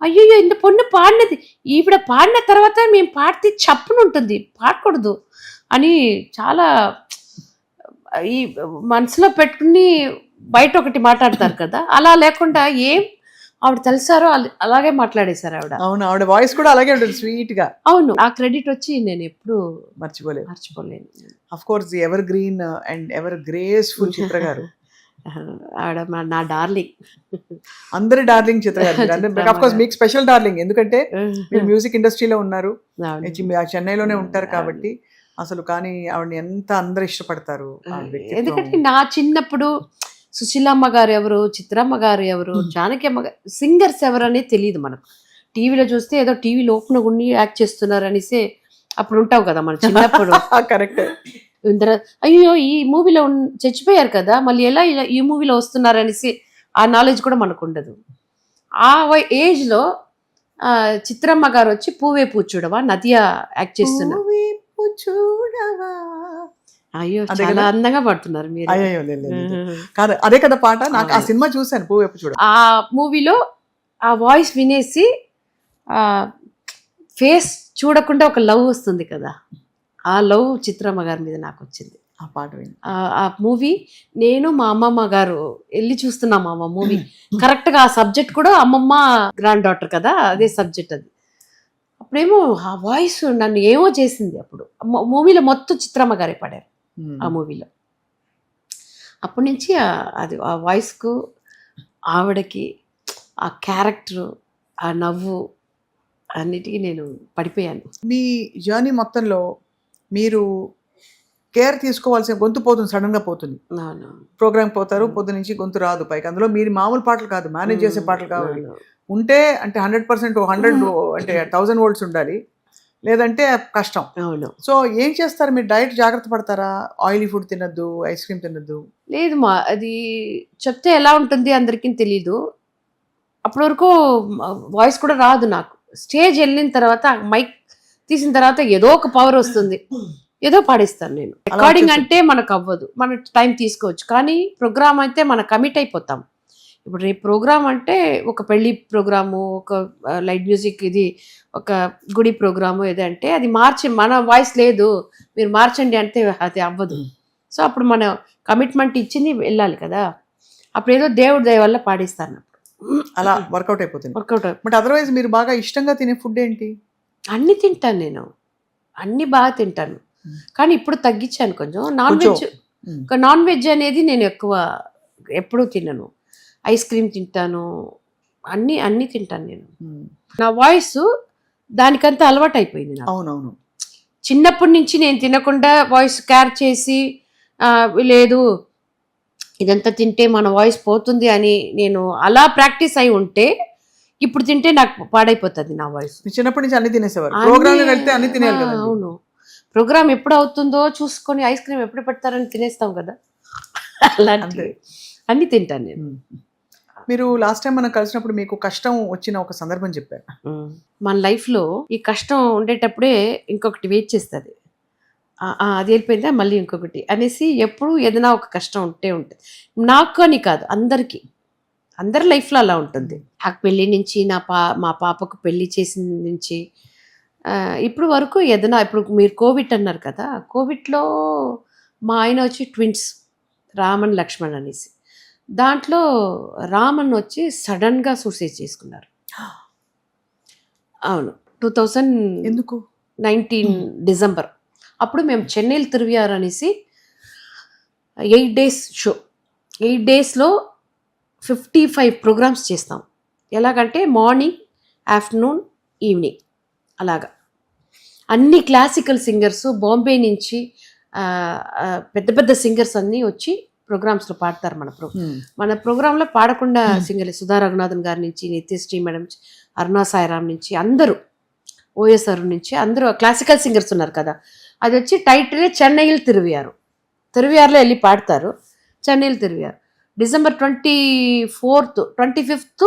అయ్యో இந்த பொண்ணு పాడినది, ఈవిడ పాడిన తర్వాత మేము పాడితే చప్పును ఉంటుంది, పాడకూడదు అని చాలా ఈ మనసులో పెట్టుకుని బయట ఒకటి మాట్లాడతారు కదా, అలా లేకుండా ఏం ఆవిడ తెలిసారో అలాగే మాట్లాడేశారు ఆవిడ. అవును, ఆవిడ వాయిస్ కూడా అలాగే ఉంటుంది, స్వీట్ గా. అవును, ఆ క్రెడిట్ వచ్చి నేను ఎప్పుడు మర్చిపోలేను. Of course evergreen and ever graceful Chitra గారు. ఆవిడ నా డార్లింగ్, అందరి డార్లింగ్ చిత్ర గారు. అఫ్ కోర్స్ మీకు స్పెషల్ డార్లింగ్, ఎందుకంటే మీరు మ్యూజిక్ ఇండస్ట్రీలో ఉన్నారు, చెన్నైలోనే ఉంటారు కాబట్టి అసలు. కానీ ఆవిడని ఎంత అందరు ఇష్టపడతారు, ఎందుకంటే నా చిన్నప్పుడు సుశీలమ్మ గారు ఎవరు, చిత్రమ్మ గారు ఎవరు, జానకి అమ్మ గారు సింగర్స్ ఎవరు అనేది తెలియదు మనకు. టీవీలో చూస్తే ఏదో టీవీలో ఓపెన్ ఉండి యాక్ట్ చేస్తున్నారు అనేసి అప్పుడు ఉంటావు కదా మన చిన్నప్పుడు. కరెక్ట్. అయ్యో ఈ మూవీలో చచ్చిపోయారు కదా, మళ్ళీ ఎలా ఇలా ఈ మూవీలో వస్తున్నారు అనేసి ఆ నాలెడ్జ్ కూడా మనకు ఉండదు. ఆ ఏజ్లో చిత్రమ్మ గారు వచ్చి పూవే పూచూడవా నదియా యాక్ట్ చేస్తున్నారు. అయ్యో చాలా అందంగా పాడుతున్నారు మీరు. కాదు అదే కదా పాట, నాకు ఆ సినిమా చూసాను పూవేపు చూడ. ఆ మూవీలో ఆ వాయిస్ వినేసి ఫేస్ చూడకుండా ఒక లవ్ వస్తుంది కదా, ఆ లవ్ చిత్రమ్మ గారి మీద నాకు వచ్చింది. ఆ పాట విని ఆ మూవీ నేను మా అమ్మమ్మ గారు వెళ్ళి చూస్తున్నాం. ఆ మూవీ కరెక్ట్గా ఆ సబ్జెక్ట్ కూడా అమ్మమ్మ గ్రాండ్ డాటర్ కదా, అదే సబ్జెక్ట్ అది. అప్పుడేమో ఆ వాయిస్ నన్ను ఏమో చేసింది. అప్పుడు మూవీలో మొత్తం చిత్రమ్మ గారే పాడారు ఆ మూవీలో. అప్పటి నుంచి అది ఆ వాయిస్కు, ఆవిడకి ఆ క్యారెక్టరు, ఆ నవ్వు అన్నిటికీ నేను పడిపోయాను. మీ జర్నీ మొత్తంలో మీరు కేర్ తీసుకోవాల్సిన, గొంతు పోతుంది, సడన్ గా పోతుంది. అవును. ప్రోగ్రామ్ పోతారు, పొద్దు నుంచి గొంతు రాదు పైకి. అందులో మీరు మామూలు పాటలు కాదు, మేనేజ్ చేసే పాటలు కావాలి. అవును. ఉంటే అంటే 100%, 100 అంటే 1000 volts ఉండాలి, లేదంటే కష్టం. అవును. సో ఏం చేస్తారు మీరు? డైట్ జాగ్రత్త పడతారా? ఆయిలీ ఫుడ్ తినద్దు, ఐస్ క్రీమ్ తినద్దు? లేదు మా, అది చెప్తే ఎలా ఉంటుంది అందరికీ తెలీదు. అప్పటి వరకు వాయిస్ కూడా రాదు నాకు. స్టేజ్ వెళ్ళిన తర్వాత మైక్ తీసిన తర్వాత ఏదో ఒక పవర్ వస్తుంది, ఏదో పాడిస్తాను నేను. రికార్డింగ్ అంటే మనకు అవ్వదు, మన టైం తీసుకోవచ్చు. కానీ ప్రోగ్రామ్ అయితే మనం కమిట్ అయిపోతాం. ఇప్పుడు రేపు ప్రోగ్రామ్ అంటే ఒక పెళ్లి ప్రోగ్రాము, ఒక లైట్ మ్యూజిక్, ఇది ఒక గుడి ప్రోగ్రాము ఏదంటే అది మన వాయిస్ లేదు మీరు మార్చండి అంటే అది అవ్వదు. సో అప్పుడు మనం కమిట్మెంట్ ఇచ్చింది వెళ్ళాలి కదా. అప్పుడు ఏదో దేవుడి దయ వల్ల పాడిస్తాను, అలా వర్కౌట్ అయిపోతుంది. వర్కౌట్. బట్ అదర్వైజ్ మీరు బాగా ఇష్టంగా తినే ఫుడ్ ఏంటి? అన్ని తింటాను నేను, అన్ని బాగా తింటాను. కానీ ఇప్పుడు తగ్గించాను కొంచెం. నాన్ వెజ్ అనేది నేను ఎప్పుడూ తినను. ఐస్ క్రీమ్ తింటాను, అన్ని తింటాను నేను. నా వాయిస్ దానికంతా అలవాటు అయిపోయింది నాకు. అవునవును. చిన్నప్పటి నుంచి నేను తినకుండా వాయిస్ కేర్ చేసి లేదు ఇదంతా తింటే మన వాయిస్ పోతుంది అని నేను అలా ప్రాక్టీస్ అయి ఉంటే ఇప్పుడు తింటే నాకు పాడైపోతుంది నా వాయిస్. చిన్నప్పటి నుంచి అన్ని తినేసేవారు, ప్రోగ్రామ్ వెళ్తే అన్ని తినేయాలి కదా. అవును, ప్రోగ్రామ్ ఎప్పుడు అవుతుందో చూసుకొని ఐస్ క్రీమ్ ఎప్పుడు పెడతారని తినేస్తాం కదా, అలాంటి అన్ని తింటాను నేను. మీరు లాస్ట్ టైం మనం కలిసినప్పుడు మీకు కష్టం వచ్చిన ఒక సందర్భం చెప్పారు. మన లైఫ్లో ఈ కష్టం ఉండేటప్పుడే ఇంకొకటి వెయిట్ చేస్తుంది, అది వెళ్ళిపోయిందా మళ్ళీ ఇంకొకటి అనేసి ఎప్పుడు ఏదైనా ఒక కష్టం ఉంటుంది. నాకు అని కాదు, అందరి లైఫ్లో అలా ఉంటుంది. నాకు పెళ్ళి నుంచి మా పాపకు పెళ్ళి చేసిన నుంచి ఇప్పుడు వరకు ఏదైనా, ఇప్పుడు మీరు కోవిడ్ అన్నారు కదా, కోవిడ్లో మా ఆయన వచ్చి ట్విన్స్ రామన్ లక్ష్మణ్ అనేసి, దాంట్లో రామన్ వచ్చి సడన్గా సూసైడ్ చేసుకున్నారు. అవును, 2019 డిసెంబర్. అప్పుడు మేము చెన్నైలో తిరువియారు అనేసి 8 days షో, 8 daysలో 55 ప్రోగ్రామ్స్ చేస్తాం. ఎలాగంటే మార్నింగ్, ఆఫ్టర్నూన్, ఈవినింగ్ అలాగా. అన్ని క్లాసికల్ సింగర్స్ బాంబే నుంచి పెద్ద పెద్ద సింగర్స్ అన్నీ వచ్చి ప్రోగ్రామ్స్లో పాడతారు. మన ప్రోగ్రాంలో పాడకుండా సింగర్లు సుధా రఘునాథన్ గారి నుంచి, నిత్యశ్రీ మేడం, అరుణా సాయిరామ్ నుంచి, అందరూ ఓఎస్ఆర్ నుంచి అందరూ క్లాసికల్ సింగర్స్ ఉన్నారు కదా. అది వచ్చి టైటిలే చెన్నైలో తిరువియారులో వెళ్ళి పాడతారు. చెన్నైలో Thiruvaiyaru. December 24th 25th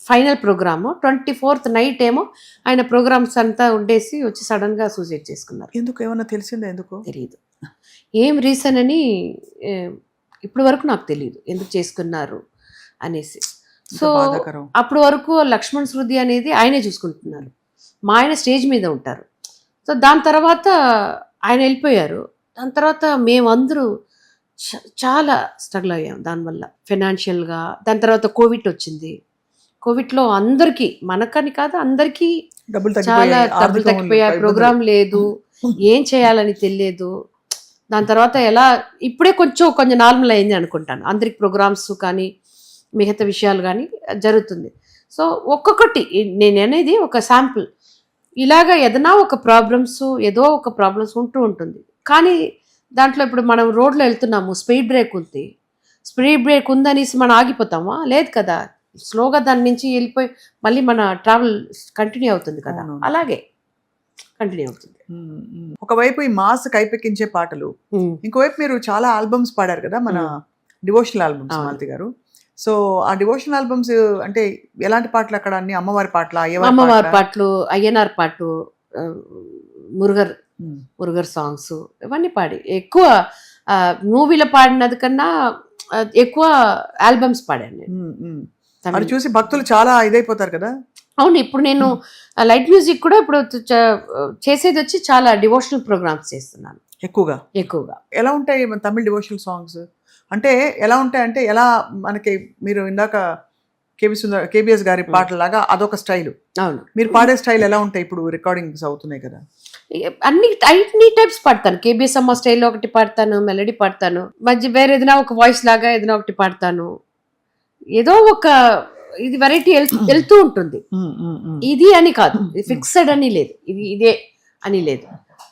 final programme, 24th night ఏమో ఆయన ప్రోగ్రామ్స్ అంతా ఉండేసి వచ్చి సడన్గా సూసైడ్ చేసుకున్నారు. ఎందుకు, ఏమన్నా తెలిసిందా? ఎందుకు తెలియదు, ఏం రీజన్ అని ఇప్పటి వరకు నాకు తెలియదు ఎందుకు చేసుకున్నారు అనేసి. సో అప్పటి వరకు లక్ష్మణ్ శృతి అనేది ఆయనే చూసుకుంటున్నారు, మా ఆయన స్టేజ్ మీద ఉంటారు. సో దాని తర్వాత ఆయన వెళ్ళిపోయారు. దాని తర్వాత మేమందరూ చాలా స్ట్రగుల్ అయ్యాం దానివల్ల ఫైనాన్షియల్గా. దాని తర్వాత కోవిడ్ వచ్చింది. కోవిడ్లో అందరికీ, మనకని కాదు అందరికీ చాలా డబ్బులు తగ్గిపోయాయి, ప్రోగ్రామ్ లేదు, ఏం చేయాలని తెలియదు. దాని తర్వాత ఇప్పుడే కొంచెం నార్మల్ అయింది అనుకుంటాను. అందరికి ప్రోగ్రామ్స్ కానీ మిగతా విషయాలు కానీ జరుగుతుంది. సో ఒక్కొక్కటి నేను అనేది ఒక శాంపుల్. ఇలాగా ఏదైనా ఒక ఏదో ఒక ప్రాబ్లమ్స్ ఉంటుంది. కానీ దాంట్లో ఇప్పుడు మనం రోడ్లో వెళ్తున్నాము, స్పీడ్ బ్రేక్ ఉందనేసి మనం ఆగిపోతామా? లేదు కదా, స్లోగా దాని నుంచి వెళ్ళిపోయి మళ్ళీ మన ట్రావెల్ కంటిన్యూ అవుతుంది కదా, అలాగే కంటిన్యూ అవుతుంది. ఒకవైపు ఈ మాస్ కైపెక్కించే పాటలు, ఇంకోవైపు మీరు చాలా ఆల్బమ్స్ పాడారు కదా, మన డివోషనల్ ఆల్బమ్స్ మాలతి గారు. సో ఆ డివోషనల్ ఆల్బమ్స్ అంటే ఎలాంటి పాటలు అక్కడ? అన్ని అమ్మవారి పాటలు, అమ్మవారి పాటలు, అయ్యనార్ పాటలు, మురుగర్ సాంగ్స్ ఇవన్నీ పాడి, ఎక్కువ మూవీలో పాడినది కన్నా ఎక్కువ ఆల్బమ్స్ పాడాను నేను. అది చూసి భక్తులు చాలా ఇదైపోతారు కదా. అవును, ఇప్పుడు నేను లైట్ మ్యూజిక్ కూడా ఇప్పుడు చేసేది వచ్చి చాలా డివోషనల్ ప్రోగ్రామ్స్ చేస్తున్నాను ఎక్కువగా. ఎలా ఉంటాయి తమిళ డివోషనల్ సాంగ్స్ అంటే? ఎలా ఉంటాయంటే, ఎలా మనకి మీరు ఇందాక కేబిఎస్ గారి పాటలాగా అదొక స్టైల్, అవును, మీరు పాడే స్టైల్ ఎలా ఉంటాయి? ఇప్పుడు రికార్డింగ్స్ అవుతున్నాయి కదా, అన్ని టైప్స్ పాడతాను. కేబిఎస్ అమ్మ స్టైల్లో ఒకటి పాడతాను, మెలడీ పాడతాను, మధ్య వేరే ఏదైనా ఒక వాయిస్ లాగా ఏదైనా ఒకటి పాడతాను. ఏదో ఒక ఇది వెరైటీ వెళ్తూ ఉంటుంది. ఇది అని కాదు, ఫిక్స్డ్ అని లేదు, ఇదే అని లేదు.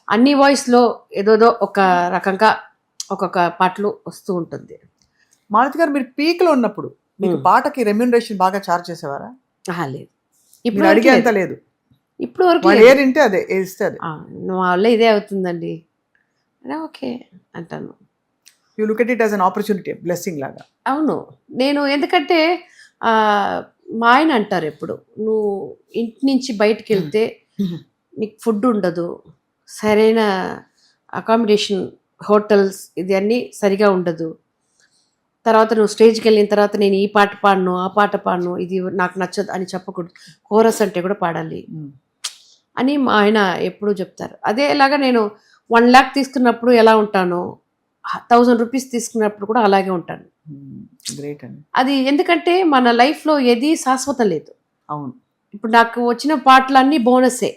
అన్ని వాయిస్లో ఏదోదో ఒక రకంగా ఒక్కొక్క పాటలు వస్తూ ఉంటుంది. మాలతి గారు, మీరు పీక్ లో ఉన్నప్పుడు మీకు పాటకి రెమ్యూనరేషన్ బాగా చార్జ్ చేసేవారా? లేదు, మీరు ఇప్పుడు అడిగే అంత లేదు, ఇప్పుడు వరకు వాళ్ళు ఏరింటే అదే ఇస్తే అదే. మా వల్ల ఇదే అవుతుందండి అంటే ఓకే అంటాను. You look at it as an opportunity, blessing లాగా. అవును, నేను ఎందుకంటే మా ఆయన అంటారు ఎప్పుడు, నువ్వు ఇంటి నుంచి బయటికి వెళ్తే నీకు ఫుడ్ ఉండదు, సరైన అకామిడేషన్ హోటల్స్ ఇది అన్నీ సరిగా ఉండదు, తర్వాత నువ్వు స్టేజ్కి వెళ్ళిన తర్వాత నేను ఈ పాట పాడను ఆ పాట పాడను ఇది నాకు నచ్చదు అని చెప్పకూడదు, కోరస్ అంటే కూడా పాడాలి అని మా ఆయన ఎప్పుడూ చెప్తారు. అదేలాగా నేను 1 lakh తీసుకున్నప్పుడు ఎలా ఉంటానో 1000 రూపీస్ తీసుకున్నప్పుడు కూడా అలాగే ఉంటాను. గ్రేట్ అండి. అది ఎందుకంటే మన లైఫ్లో ఏది శాశ్వతం లేదు. అవును. ఇప్పుడు నాకు వచ్చిన పాటలన్నీ బోనస్సే.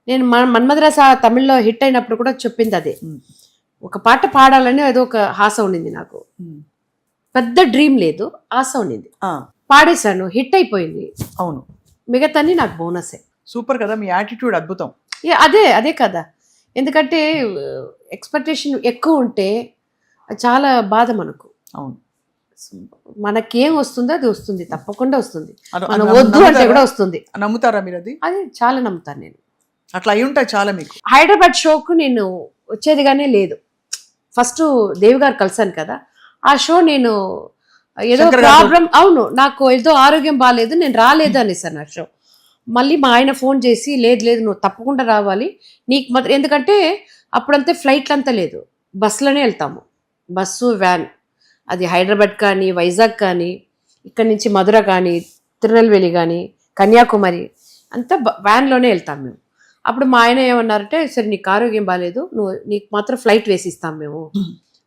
నేను మన్మధరాస తమిళ్లో హిట్ అయినప్పుడు కూడా చెప్పింది అదే, ఒక పాట పాడాలని ఏదో ఒక ఆశ ఉండింది నాకు, పెద్ద డ్రీమ్ లేదు, ఆశ ఉండింది, పాడేశాను, హిట్ అయిపోయింది. అవును, మిగతాన్ని నాకు బోనసే. సూపర్ కదా, మీ యాటిట్యూడ్ అద్భుతం. అదే కదా, ఎందుకంటే ఎక్స్పెక్టేషన్ ఎక్కువ ఉంటే చాలా బాధ మనకు. అవును, మనకేం వస్తుందో అది వస్తుంది, తప్పకుండా వస్తుంది, మనం వద్దు అంటే కూడా వస్తుంది. నమ్ముతారా మీరు? అది చాలా నమ్ముతాను నేను. అట్లా అయి ఉంటాయి చాలా. మీకు హైదరాబాద్ షోకు నేను వచ్చేదిగానే లేదు. ఫస్ట్ దేవి గారు కలిసాను కదా, ఆ షో నేను ఏదో ప్రాబ్లం, అవును నాకు ఏదో ఆరోగ్యం బాగాలేదు, నేను రాలేదు అనేసాను ఆ షో. మళ్ళీ మా ఆయన ఫోన్ చేసి లేదు నువ్వు తప్పకుండా రావాలి, నీకు మాత్రం, ఎందుకంటే అప్పుడంతే ఫ్లైట్లు అంతా లేదు, బస్సులోనే వెళ్తాము, బస్సు వ్యాన్, అది హైదరాబాద్ కానీ వైజాగ్ కానీ ఇక్కడి నుంచి మధుర కానీ తిరునెల్వేలి కానీ కన్యాకుమారి అంతా వ్యాన్లోనే వెళ్తాం మేము. అప్పుడు మా ఆయన ఏమన్నారంటే, సరే నీకు ఆరోగ్యం బాగాలేదు, నీకు మాత్రం ఫ్లైట్ వేసిస్తాం మేము,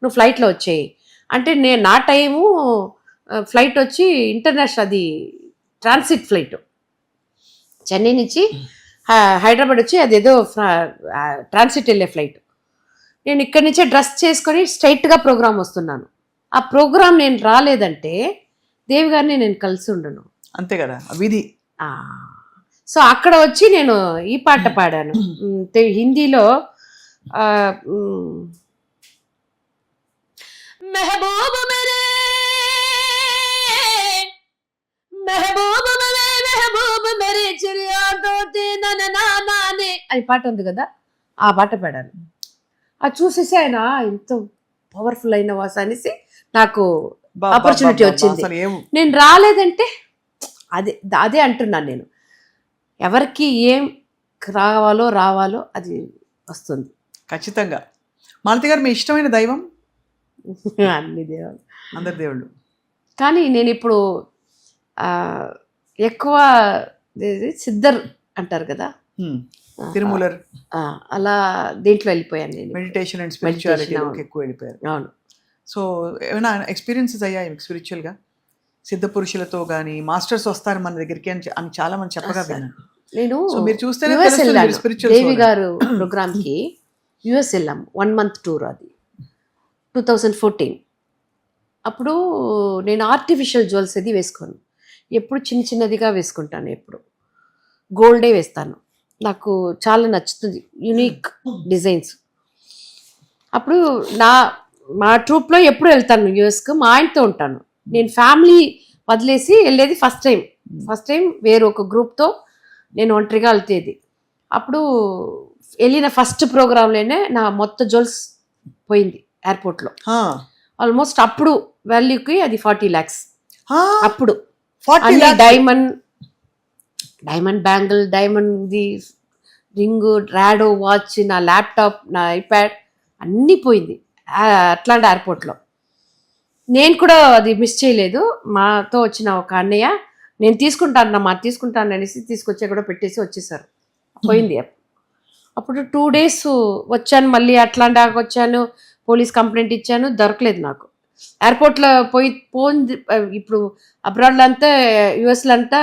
నువ్వు ఫ్లైట్లో వచ్చేయి అంటే, నా టైము ఫ్లైట్ వచ్చి ఇంటర్నేషనల్, అది ట్రాన్సిట్ ఫ్లైట్, చెన్నై నుంచి హైదరాబాద్ వచ్చి అదేదో ట్రాన్సిట్ వెళ్ళే ఫ్లైట్. నేను ఇక్కడి నుంచే డ్రెస్ చేసుకొని స్ట్రైట్గా ప్రోగ్రామ్ వస్తున్నాను. ఆ ప్రోగ్రామ్ నేను రాలేదంటే దేవి గారిని నేను కలిసి ఉండను. అంతే కదా, విధి. సో అక్కడ వచ్చి నేను ఈ పాట పాడాను హిందీలో, మెహబూబ్ మేరే మెహబూబ్ మేరే మెహబూబ్ మేరే చిరియా దోతే నననానే అని పాట ఉంది కదా, ఆ పాట పాడాను. అది చూసేసి ఆయన ఎంతో పవర్ఫుల్ అయిన వాస అనేసి నాకు ఆపర్చునిటీ వచ్చింది. నేను రాలేదంటే అదే అంటున్నాను నేను, ఎవరికి ఏం రావాలో అది వస్తుంది ఖచ్చితంగా. మాలతి గారు, మీ ఇష్టమైన దైవం? అన్ని దేవుళ్ళు, అందరి దేవుళ్ళు, కానీ నేను ఇప్పుడు ఎక్కువ సిద్ధర్ అంటారు కదా, తిరుమూలర్, అలా దీంట్లో వెళ్ళిపోయాను నేను, మెడిటేషన్ అండ్ స్పిరిచువాలిటీ ఎక్కువ వెళ్ళిపోయారు. అవును. సో ఏమైనా ఎక్స్పీరియన్సెస్ అయ్యాయి స్పిరిచువల్గా? సిద్ధ పురుషులతో కానీ మాస్టర్స్ వస్తారు మన దగ్గరికి అని చాలా మంది చెప్పగా విన్నాను. నేను మీరు చూస్తే దేవి గారు ప్రోగ్రామ్కి యుఎస్ వెళ్ళాం, 1 month టూర్, అది 2014. అప్పుడు నేను ఆర్టిఫిషియల్ జ్యువెల్స్ అది వేసుకోను, ఎప్పుడు చిన్నదిగా వేసుకుంటాను, ఎప్పుడు గోల్డే వేస్తాను, నాకు చాలా నచ్చుతుంది, యునిక్ డిజైన్స్. అప్పుడు మా ట్రూప్లో ఎప్పుడు వెళ్తాను యుఎస్కి, మా ఆయనతో ఉంటాను. నేను ఫ్యామిలీ వదిలేసి వెళ్ళేది ఫస్ట్ టైం వేరే ఒక గ్రూప్తో నేను ఒంటరిగా వెళ్తేది. అప్పుడు వెళ్ళిన ఫస్ట్ ప్రోగ్రాంలోనే నా మొత్తం జ్యువెల్స్ పోయింది ఎయిర్పోర్ట్లో, ఆల్మోస్ట్ అప్పుడు వాల్యూకి అది 40 lakhs. అప్పుడు డైమండ్ బ్యాంగిల్, డైమండ్ రింగు, రాడో వాచ్, నా ల్యాప్టాప్, నా ఐప్యాడ్ అన్నీ పోయింది అట్లాంటి ఎయిర్పోర్ట్లో. నేను కూడా అది మిస్ చేయలేదు. మాతో వచ్చిన ఒక అన్నయ్య, నేను తీసుకుంటాను అనేసి తీసుకొచ్చా కూడా పెట్టేసి వచ్చేసారు, పోయింది. అప్పుడు 2 days వచ్చాను, మళ్ళీ అట్లాంటి వచ్చాను, పోలీస్ కంప్లైంట్ ఇచ్చాను, దొరకలేదు నాకు. ఎయిర్పోర్ట్లో పోయింది. ఇప్పుడు అబ్రాడ్లో అంతా యుఎస్లో అంతా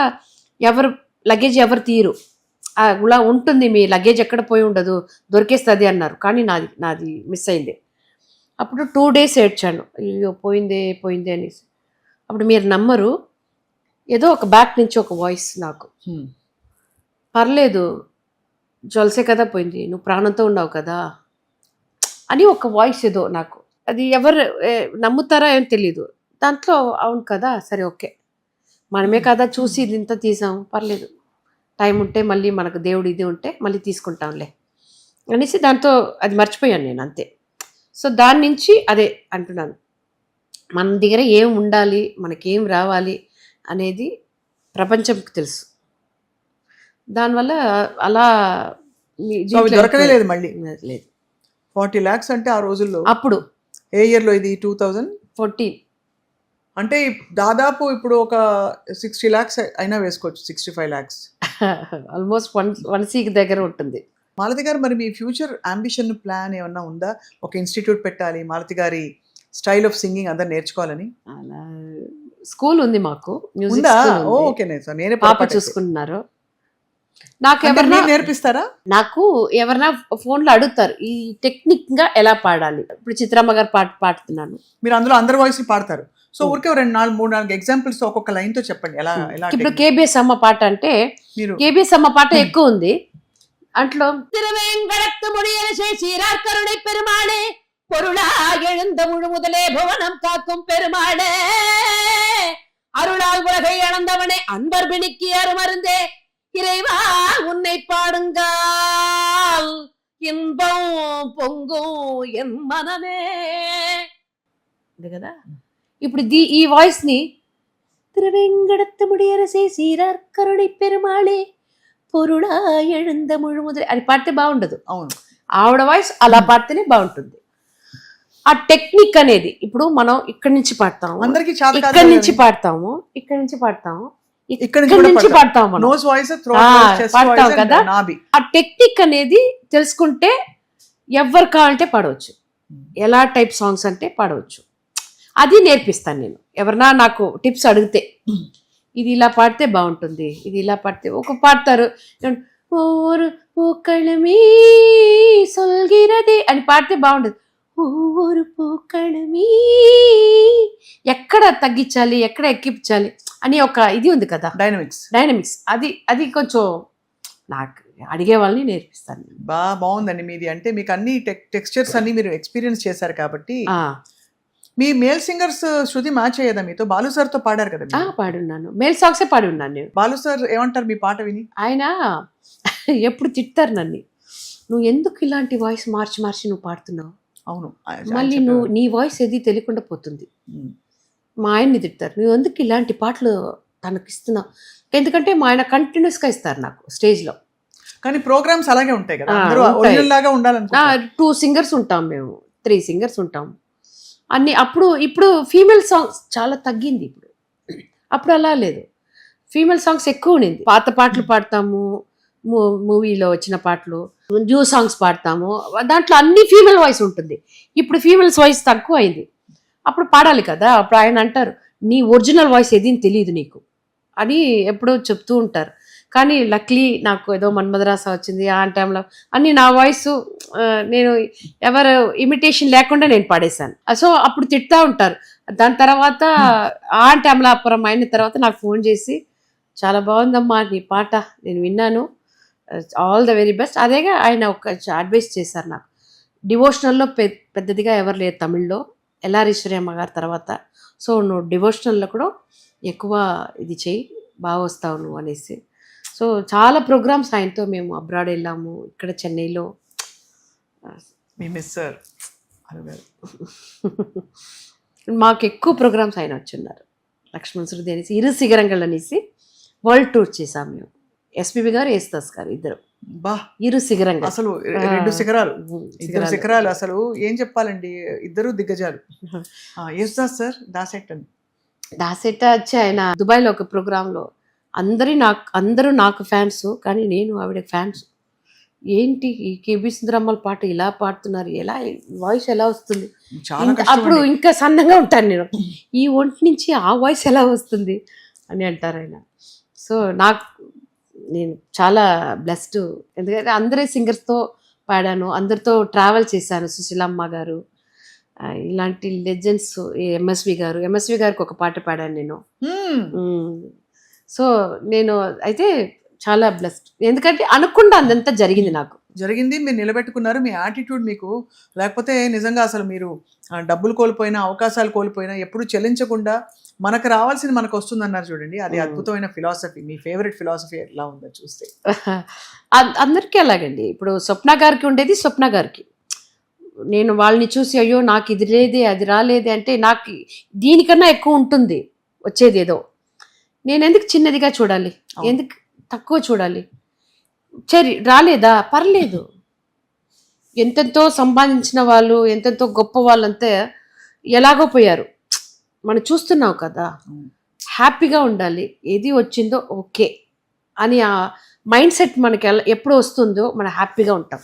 లగేజ్ ఎవరు తీరు, ఇలా ఉంటుంది, మీ లగేజ్ ఎక్కడ పోయి ఉండదు, దొరికేస్తుంది అన్నారు. కానీ నాది మిస్ అయింది. అప్పుడు 2 days ఏడ్చాను, అయ్యో పోయిందే అనేసి. అప్పుడు మీరు నమ్మరు, ఏదో ఒక బ్యాక్ నుంచి ఒక వాయిస్ నాకు, పర్లేదు జొలసే కదా పోయింది, నువ్వు ప్రాణంతో ఉన్నావు కదా అని ఒక వాయిస్ ఏదో నాకు, అది ఎవరు నమ్ముతారా ఏం తెలియదు. దాంట్లో అవును కదా, సరే ఓకే, మనమే కదా చూసి ఇది ఇంత తీసాం, పర్లేదు, టైం ఉంటే మళ్ళీ మనకు దేవుడు ఇది ఉంటే మళ్ళీ తీసుకుంటాంలే అనేసి దాంతో అది మర్చిపోయాను నేను అంతే. సో దాని నుంచి అదే అంటున్నాను, మన దగ్గర ఏం ఉండాలి, మనకేం రావాలి అనేది ప్రపంచంకి తెలుసు. దానివల్ల అలా సో అవి దొరకనే లేదు మళ్ళీ. లేదు. 40 lakhs అంటే ఆ రోజుల్లో, అప్పుడు ఏ ఇయర్లో ఇది? 2014. 14. అంటే దాదాపు ఇప్పుడు ఒక 60 lakhs అయినా వేసుకోవచ్చు, 65 lakhs. ఆల్మోస్ట్ 1 దగ్గర ఉంటుంది. మాలతి గారు, మరి మీ ఫ్యూచర్ అంబిషన్ ప్లాన్ ఏమన్నా ఉందా? ఒక ఇన్స్టిట్యూట్ పెట్టాలి, మాలతి గారి స్టైల్ ఆఫ్ సింగింగ్ అందరు నేర్చుకోవాలని. అలా స్కూల్ ఉంది మాకు, మ్యూజిక్ ఉందా? స్కూల్ ఉంది. ఓకేనే సార్, నేనే పాప పొరపాటు చూసుకుంటున్నారు. నాకు అంటే ఎవరన్నా మీరు నేర్పిస్తారా? నాకు ఎవరన్నా ఫోన్లో అడుగుతారు ఈ టెక్నిక్ గా ఎలా పాడాలి. ఇప్పుడు చిత్రమ్మ గారు పాట పాడుతున్నాను, మీరు అందులో అందరి వాయిస్ పాడతారు. సో ఊరికే 2-3 ఎగ్జాంపుల్స్ ఒక్కొక్క లైన్ తో చెప్పండి ఎలా ఎలా ఇప్పుడు technique. కేబిఎస్ అమ్మ పాట అంటే మీరు కేబిఎస్ అమ్మ పాట ఎక్కువ ఉంది. అంట్లో திருவேங்கடத்து முடியல சீரார் கருணை பெருமாளே பொருளா எழுந்த முழு முதலே புவனம் காக்கும் பெருமாளே அருளால் உலகை அளந்தவனே அன்பர் பிணிக்கு அருமருந்தே இறைவா உன்னை பாடுங்கால் இன்பம் பொங்கும் என் మనమే. కదా ఇప్పుడు ఈ వాయిస్ ని திருவேங்கடத்து முடியரசே சீரார் கருணை பெருமாளே పొరుడా எழுந்த ముழு ముదలే అని పాడితే బాగుండదు. అవును, ఆవిడ వాయిస్ అలా పాడితేనే బాగుంటుంది. ఆ టెక్నిక్ అనేది ఇప్పుడు మనం ఇక్కడి నుంచి పాడతాము, అందరికీ చాలా కాదు ఇక్కడి కదా. నుంచి పాడతాము, ఇక్కడి నుంచి పాడతాము, ఇక్కడ ఇక్కడి కూడా నుంచి పాడతాం. పాడతాము మనం. నోస్ వాయిస్, పాడతాం కదా. ఆ టెక్నిక్ అనేది తెలుసుకుంటే ఎవరు కావాలంటే పాడవచ్చు, ఎలా టైప్ సాంగ్స్ అంటే పాడవచ్చు. అది నేర్పిస్తాను నేను. ఎవరన్నా నాకు టిప్స్ అడిగితే ఇది ఇలా పాడితే బాగుంటుంది, ఇది ఇలా పాడితే ఒక పాడతారు ఓరు పూకళమీ సొల్గిరదే అని పాడితే బాగుంటుంది. ఓరు పూకళమీ ఎక్కడ తగ్గించాలి, ఎక్కడ ఎక్కించాలి అని ఒక ఇది ఉంది కదా, డైనమిక్స్. అది కొంచెం నాకు అడిగే వాళ్ళని నేర్పిస్తాను. బాగుందండి మీది. అంటే మీకు అన్ని టెక్స్చర్స్ అన్ని మీరు ఎక్స్పీరియన్స్ చేశారు కాబట్టి. మీ మేల్ సింగర్స్ శృతి మ్యాచ్ అయ్యేదా మీతో? బాలు సార్ తో పాడారు కదా మీరు? పాడున్నాను, మేల్ సాంగ్సే పాడి ఉన్నాను నేను. బాలు సార్ ఏమంటారు మీ పాట విని? ఆయన ఎప్పుడు తిట్టారు నన్ను, నువ్వు ఎందుకు ఇలాంటి వాయిస్ మార్చి నువ్వు పాడుతున్నావు, అవును మళ్ళీ నువ్వు నీ వాయిస్ ఏది తెలియకుండా పోతుంది. మా ఆయన్ని తిట్టారు, నువ్వు ఎందుకు ఇలాంటి పాటలు తనకి ఇస్తున్నావు. ఎందుకంటే మా ఆయన కంటిన్యూస్గా ఇస్తారు నాకు స్టేజ్లో. కానీ ప్రోగ్రామ్స్ అలాగే ఉంటాయి కదా, ఒరిజినల్ లాగా ఉండాలనుకుంటారు. 2 singers ఉంటాం మేము, 3 singers ఉంటాం అన్ని. ఇప్పుడు ఫీమేల్ సాంగ్స్ చాలా తగ్గింది. అప్పుడు అలా లేదు, ఫీమేల్ సాంగ్స్ ఎక్కువ ఉండింది. పాత పాటలు పాడతాము, మూవీలో వచ్చిన పాటలు, న్యూ సాంగ్స్ పాడతాము, దాంట్లో అన్ని ఫీమేల్ వాయిస్ ఉంటుంది. ఇప్పుడు ఫీమేల్స్ వాయిస్ తక్కువ అయింది. అప్పుడు పాడాలి కదా. అప్పుడు ఆయన అంటారు, నీ ఒరిజినల్ వాయిస్ ఏది తెలియదు నీకు అని ఎప్పుడో చెప్తూ ఉంటారు. కానీ లక్లీ నాకు ఏదో మన్మధరాస వచ్చింది ఆ టైంలో అన్ని నా వాయిస్ నేను ఎవరు ఇమిటేషన్ లేకుండా నేను పాడేశాను. సో అప్పుడు తిడతా ఉంటారు. దాని తర్వాత ఆ అమలాపురం అయిన తర్వాత నాకు ఫోన్ చేసి, చాలా బాగుందమ్మా నీ పాట, నేను విన్నాను, ఆల్ ద వెరీ బెస్ట్. అదేగా ఆయన ఒక అడ్వైస్ చేశారు నాకు. డివోషనల్లో పెద్దదిగా ఎవరు లేరు తమిళ్లో, ఎల్ఆర్ అమ్మ గారి తర్వాత. సో నువ్వు డివోషనల్లో కూడా ఎక్కువ ఇది చెయ్యి, బాగా వస్తావు నువ్వు అనేసి. సో చాలా ప్రోగ్రామ్స్ ఆయనతో మేము అబ్రాడ్ వెళ్ళాము, ఇక్కడ చెన్నైలో. మాకు ఎక్కువ ప్రోగ్రామ్స్ ఆయన వచ్చున్నారు. లక్ష్మణ్ శృతి అనేసి, ఇరు శిఖరంగల్ అనేసి వరల్డ్ టూర్ చేసాం మేము. ఎస్పీబీ గారు, యేసుదాస్ గారు ఇద్దరు. ఇరు శిఖరంగల్, అసలు 2 శిఖరాలు, 2 శిఖరాలు. అసలు ఏం చెప్పాలండి, ఇద్దరు దిగ్గజాలు. యేసుదాస్ సార్ దాసెట్ట వచ్చి ఆయన దుబాయ్లో ఒక ప్రోగ్రాంలో అందరూ నాకు ఫ్యాన్స్, కానీ నేను ఆవిడ ఫ్యాన్స్. ఏంటి ఈ కేబీ సుందరమ్మల పాట ఇలా పాడుతున్నారు, ఎలా వాయిస్ ఎలా వస్తుంది, అప్పుడు ఇంకా సన్నగా ఉంటాను నేను, ఈ ఒంటి నుంచి ఆ వాయిస్ ఎలా వస్తుంది అని అంటారు ఆయన. సో నేను చాలా బ్లెస్డ్, ఎందుకంటే అందరే సింగర్స్తో పాడాను, అందరితో ట్రావెల్ చేశాను. సుశీలమ్మ గారు, ఇలాంటి లెజెండ్స్, ఎంఎస్వి గారికి ఒక పాట పాడాను నేను. సో నేను అయితే చాలా బ్లెస్డ్. ఎందుకంటే అనుకుండా అదంతా జరిగింది నాకు. జరిగింది, మీరు నిలబెట్టుకున్నారు. మీ యాటిట్యూడ్ మీకు, లేకపోతే నిజంగా అసలు మీరు డబ్బులు కోల్పోయినా, అవకాశాలు కోల్పోయినా ఎప్పుడు చెల్లించకుండా మనకు రావాల్సింది మనకు వస్తుందన్నారు చూడండి, అది అద్భుతమైన ఫిలాసఫీ. మీ ఫేవరెట్ ఫిలాసఫీ ఎలా ఉందో చూస్తే. అందరికీ అలాగండి. ఇప్పుడు స్వప్న గారికి ఉండేది స్వప్న గారికి. నేను వాళ్ళని చూసి అయ్యో నాకు ఇది లేదే అది రాలేదే అంటే నాకు దీనికన్నా ఎక్కువ ఉంటుంది వచ్చేది ఏదో. నేను ఎందుకు చిన్నదిగా చూడాలి, ఎందుకు తక్కువ చూడాలి? సరే రాలేదా పర్లేదు. ఎంతెంతో సంపాదించిన వాళ్ళు, ఎంతెంతో గొప్ప వాళ్ళంతా ఎలాగో పోయారు. మనం చూస్తున్నావు కదా, హ్యాపీగా ఉండాలి. ఏది వచ్చిందో ఓకే అని ఆ మైండ్ సెట్ మనకి ఎప్పుడు వస్తుందో మనం హ్యాపీగా ఉంటాం.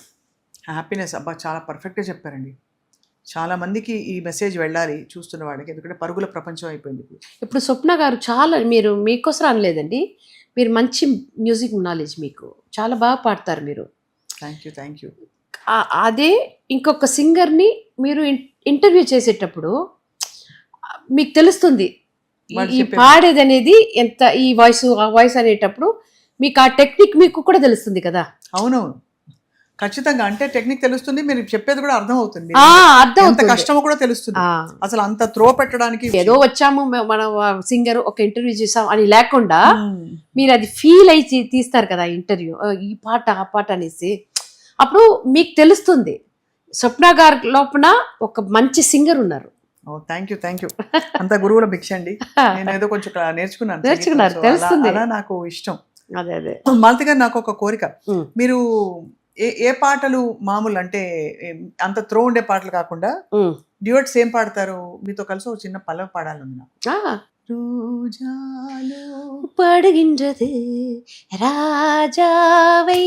హ్యాపీనెస్, అబ్బా చాలా పర్ఫెక్ట్గా చెప్పారండి. చాలా మందికి ఈ మెసేజ్ వెళ్ళాలి చూస్తున్న వాళ్ళకి, ఎందుకంటే పరుగుల ప్రపంచం అయిపోయింది ఇప్పుడు స్వప్న గారు చాలా, మీరు మీకోసం అనలేదండి, మీరు మంచి మ్యూజిక్ నాలెడ్జ్, మీకు చాలా బాగా పాడతారు మీరు. Thank you. అదే ఇంకొక సింగర్ని మీరు ఇంటర్వ్యూ చేసేటప్పుడు మీకు తెలుస్తుంది ఈ పాడేది అనేది ఎంత, ఈ వాయిస్ ఆ వాయిస్ అనేటప్పుడు మీకు ఆ టెక్నిక్ మీకు కూడా తెలుస్తుంది కదా. అవునవును, ఖచ్చితంగా. అంటే టెక్నిక్ తెలుస్తుంది, మీరు చెప్పేది కూడా అర్థం అవుతుంది, అంత కష్టమో కూడా తెలుస్తుంది. అసలు అంత త్రో పెట్టడానికి ఏదో వచ్చాము మన సింగర్ ఒక ఇంటర్వ్యూ చేసాం అని లేకుండా మీరు అది ఫీల్ అయి తీస్తారు కదా ఇంటర్వ్యూ, ఈ పాట ఆ పాట అనేసి. అప్పుడు మీకు తెలుస్తుంది స్వప్న గారి లోపల ఒక మంచి సింగర్ ఉన్నారు. Thank you. అంత గురువుల భిక్ష అండి. నేను ఏదో కొంచెం నేర్చుకున్నారు, తెలుస్తుంది, అలా నాకు ఇష్టం. అదే మాలతి గారు, నాకు ఒక కోరిక, మీరు ఏ పాటలు మామూలు అంటే అంత త్రో ఉండే పాటలు కాకుండా డ్యూయట్స్ ఏం పాడతారు? మీతో కలిసి ఒక చిన్న పల్లవి పాడాలన్నా. రోజాలు படுகின்றது ராஜாவை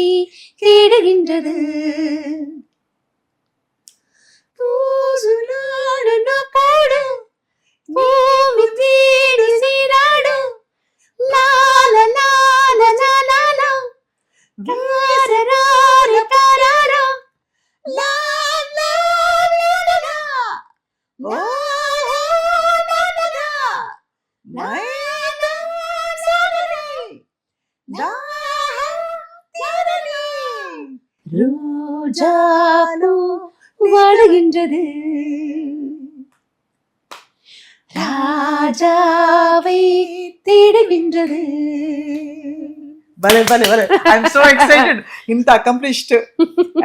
தேடுகின்றது పూజులాడున పాడు భూమి తీడి సీరాడు లాల లాల లాల రార రార లా లా లా లా రోజాలు వాడుகின்றது రాజాவை தேடுகின்றது. భలే ఐఎమ్ సో ఎక్సైటెడ్. ఇంత అకంప్లిష్డ్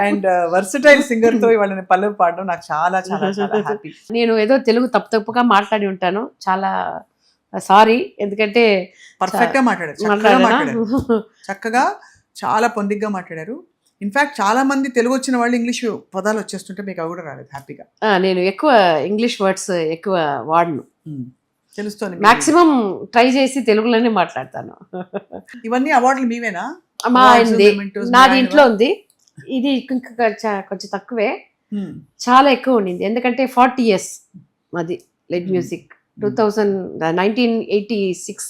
అండ్ వర్సటైల్ సింగర్ తో వాళ్ళని పల్లవి పాడడం నాకు చాలా చాలా చాలా హ్యాపీ. నేను ఏదో తెలుగు తప్పుగా మాట్లాడి ఉంటాను, చాలా సారీ. ఎందుకంటే పర్ఫెక్ట్ గా మాట్లాడారు, చక్కగా చాలా పొందిగ్గా మాట్లాడారు. ఇన్ఫాక్ట్ చాలా మంది తెలుగు వచ్చిన వాళ్ళు ఇంగ్లీష్ పదాలు వచ్చేస్తుంటే మీకు అవి కూడా రాలేదు హ్యాపీగా. నేను ఎక్కువ ఇంగ్లీష్ వర్డ్స్ ఎక్కువ వాడను, తెలుస్తుంది. మాక్సిమం ట్రై చేసి తెలుగులోనే మాట్లాడతాను. ఇవన్నీ అవార్డులు మీవేనా? మా ఆయనది, నాది ఇంట్లో ఉంది. ఇది కొంచెం తక్కువే, చాలా ఎక్కువ ఉండింది. ఎందుకంటే 40 years మాది లెడ్ మ్యూజిక్. 1986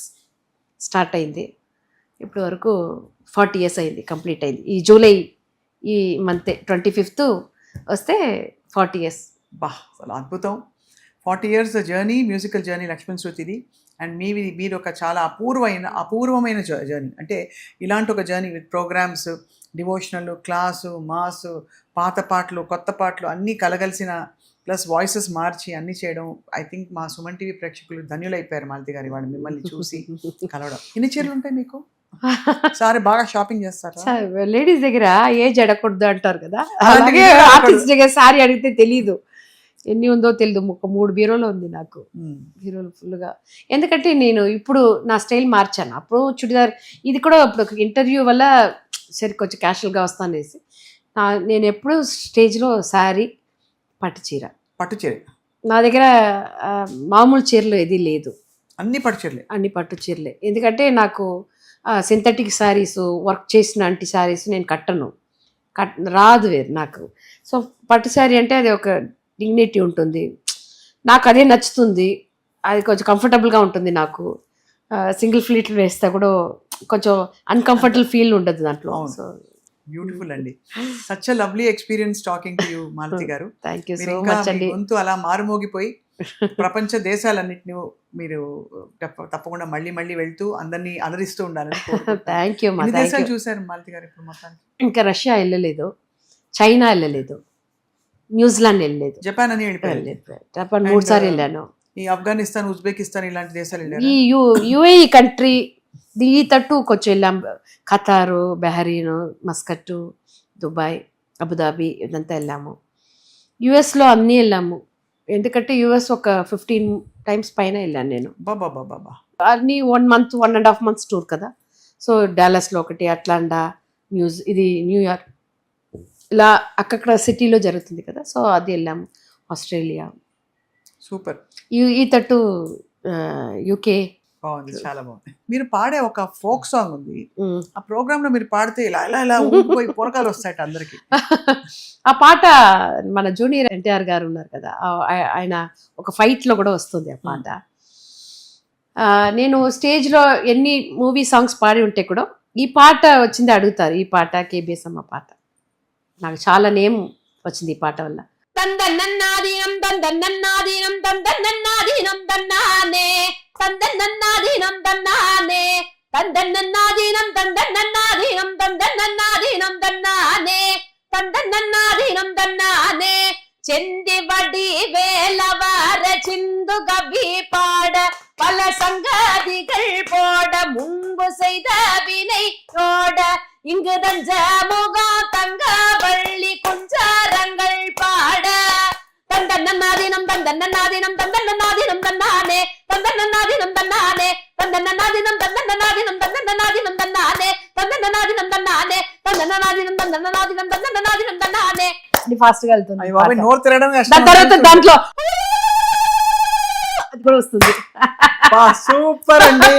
స్టార్ట్ అయింది, ఇప్పటి వరకు 40 years అయింది, కంప్లీట్ అయింది. ఈ జూలై ఈ మంత్ 25th వస్తే 40 years. బా, అసలు అద్భుతం. 40 years journey, musical journey Lakshman శృతిది. అండ్ మీరు ఒక చాలా అపూర్వమైన జర్నీ. అంటే ఇలాంటి ఒక journey with programmes, devotional, class, mass, పాత పాటలు, కొత్త పాటలు అన్నీ కలగలిసిన, ప్లస్ వాయిసెస్ మార్చి అన్నీ చేయడం. ఐ థింక్ మా సుమన్ టీవీ ప్రేక్షకులు ధన్యులైపోయారు మాలతి గారి, వాళ్ళు మిమ్మల్ని చూసి కలవడం. ఎన్ని చీరలు ఉంటాయి మీకు? సారీ, బాగా షాపింగ్ చేస్తారు. లేడీస్ దగ్గర ఏజ్ అడగకూడదు అంటారు కదా, అలాగే ఆర్టిస్ట్ దగ్గర సారీ అడిగితే తెలీదు ఎన్ని ఉందో తెలీదు. 3 బీరోలో ఉంది నాకు, బీరోలు ఫుల్గా. ఎందుకంటే నేను ఇప్పుడు నా స్టైల్ మార్చాను. అప్పుడు చుడిదార్, ఇది కూడా ఇప్పుడు ఒక ఇంటర్వ్యూ వల్ల సరే కొంచెం క్యాషువల్గా వస్తానేసి నేను ఎప్పుడు స్టేజ్లో శారీ, పట్టు చీర. నా దగ్గర మామూలు చీరలు ఏది లేదు, అన్ని పట్టు చీరలే. ఎందుకంటే నాకు సింథటిక్ శారీస్, వర్క్ చేసిన అంటి శారీస్ నేను కట్టను, రాదు వేరు నాకు. సో పట్టు శారీ అంటే అది ఒక డిగ్నిటీ ఉంటుంది, నాకు అదే నచ్చుతుంది, అది కొంచెం కంఫర్టబుల్గా ఉంటుంది నాకు. సింగిల్ ఫ్లీట్లు వేస్తే కూడా కొంచెం అన్కంఫర్టబుల్ ఫీల్ ఉండదు దాంట్లో. సో బ్యూటిఫుల్ అండి. Such a lovely experience talking to you Malathi గారు. థ్యాంక్ యూ సో మచ్ అండి. గొంతు అలా మారుమోగిపోయి ప్రపంచ దేశాలన్నింటినీ మీరు తప్పకుండా మళ్ళీ మళ్ళీ వెళ్తూ అందరినీ అలరిస్తూ ఉండాలని కోరుకుంటున్నాను. థ్యాంక్ యూ ఎన్ని దేశాలు చూశారు మాలతి గారు ఇప్పుడు మొత్తానికి? ఇంకా రష్యా వెళ్ళలేదు, చైనా వెళ్ళలేదు, న్యూజిలాండ్ వెళ్ళలేదు, జపాన్ అని వెళ్ళిపోయారు. జపాన్ 3 సార్లు వెళ్ళాను. ఈ ఆఫ్ఘనిస్తాన్, ఉజ్బెకిస్తాన్ ఇలాంటి దేశాలు వెళ్ళారు. ఈ యుఏఈ కంట్రీ ఈ తట్టు కొంచెం వెళ్ళాం. ఖతారు, బహరీన్, మస్కట్, దుబాయ్, అబుదాబి ఇదంతా వెళ్ళాము. యుఎస్లో అన్నీ వెళ్ళాము, ఎందుకంటే యుఎస్ ఒక 15 times పైన వెళ్ళాను నేను. బాబా బాబా బా అన్నీ 1 month 1.5 months టూర్ కదా. సో డాలస్లో ఒకటి, అట్లాంటా, ఇది న్యూయార్క్, ఇలా అక్కడ సిటీలో జరుగుతుంది కదా, సో అది వెళ్ళాము. Australia, super. ఈ తట్టు యూకే. బాగుంది, చాలా బాగుంది. మీరు పాడే ఒక ఫోక్ సాంగ్ ఉంది, ఆ ప్రోగ్రామ్ లో మీరు పాడితే ఇలా ఇలా ఇలా ఊగిపోయి పొరకాలు వస్తాయట అందరికి. ఆ పాట మన జూనియర్ ఎన్టీఆర్ గారు ఉన్నారు కదా, ఆయన ఒక ఫైట్ లో కూడా వస్తుంది ఆ పాట. నేను స్టేజ్ లో ఎన్ని మూవీ సాంగ్స్ పాడి ఉంటే కూడా ఈ పాట వచ్చింది అడుగుతారు. ఈ పాట కేబిఎస్ అమ్మ పాట, నాకు చాలా నేమ్ వచ్చింది ఈ పాట వల్ల. తందన్నన్నాదీనం తందన్నన్నాదీనం తందన్నన్నాదీనం తన్నానే తందన్నన్నాదీనం తన్నానే తందన్నన్నాదీనం తందన్నన్నాదీనం తందన్నన్నాదీనం తన్నానే తందన్నన్నాదీనం తన్నానే చెంది వడి వేలవార చిందు గవి பாட பல சங்கதிகள் போட முன்பு செய்த வினை ஓட இங்கு தஞ்ச முகா தங்க வள்ளி குஞ்சாரங்கள் பாட தந்தன்னாதீனம் தந்தன்னாதீனம் தந்தன்னாதீனம் தன்னானே தந்தன்னாதீனம் தன்னானே தந்தன்னாதீனம் தந்தன்னாதீனம் தந்தன்னாதீனம் தன்னானே தந்தன்னாதீனம் தன்னானே தந்தன்னாதீனம் தந்தன்னாதீனம் தந்தன்னாதீనం தன்னானே. అది ఫాస్ట్ గా వెళ్తుంది. నోరు తిరగడం దాని తర్వాత దాంట్లో అది కూడా వస్తుంది. సూపర్ అండి,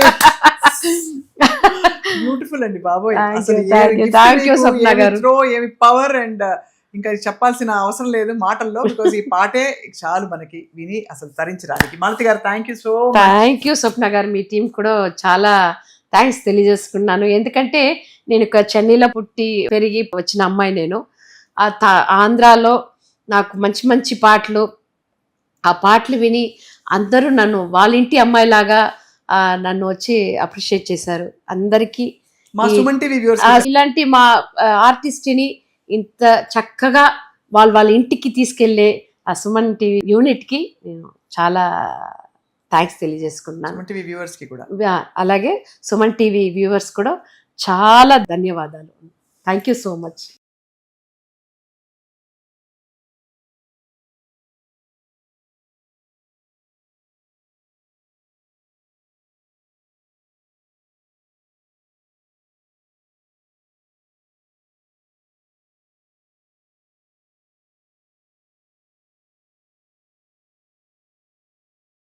బ్యూటిఫుల్ అండి బాబోయ్. థ్యాంక్ యూ స్వప్న గారు. ఏమి పవర్, అండ్ ఇంకా చెప్పాల్సిన అవసరం లేదు మాటల్లో, బికాస్ ఈ పాటే చాలు మనకి విని అసలు తరించడానికి. మాలతి గారు thank you so much. Thank you Swapna గారు, మీ టీం కూడా చాలా థ్యాంక్స్ తెలియజేసుకున్నాను. ఎందుకంటే నేను ఒక చెన్నైలో పుట్టి పెరిగి వచ్చిన అమ్మాయి నేను. ఆంధ్రాలో నాకు మంచి మంచి పాటలు, ఆ పాటలు విని అందరూ నన్ను వాళ్ళ ఇంటి అమ్మాయిలాగా నన్ను వచ్చి అప్రిషియేట్ చేశారు. అందరికీ ఇలాంటి మా ఆర్టిస్ట్ని ఇంత చక్కగా వాళ్ళ ఇంటికి తీసుకెళ్లే ఆ సుమన్ టీవీ యూనిట్కి నేను చాలా థ్యాంక్స్ తెలియజేసుకున్నాను. అలాగే సుమన్ టీవీ వ్యూవర్స్ కూడా చాలా ధన్యవాదాలు. Thank you so much.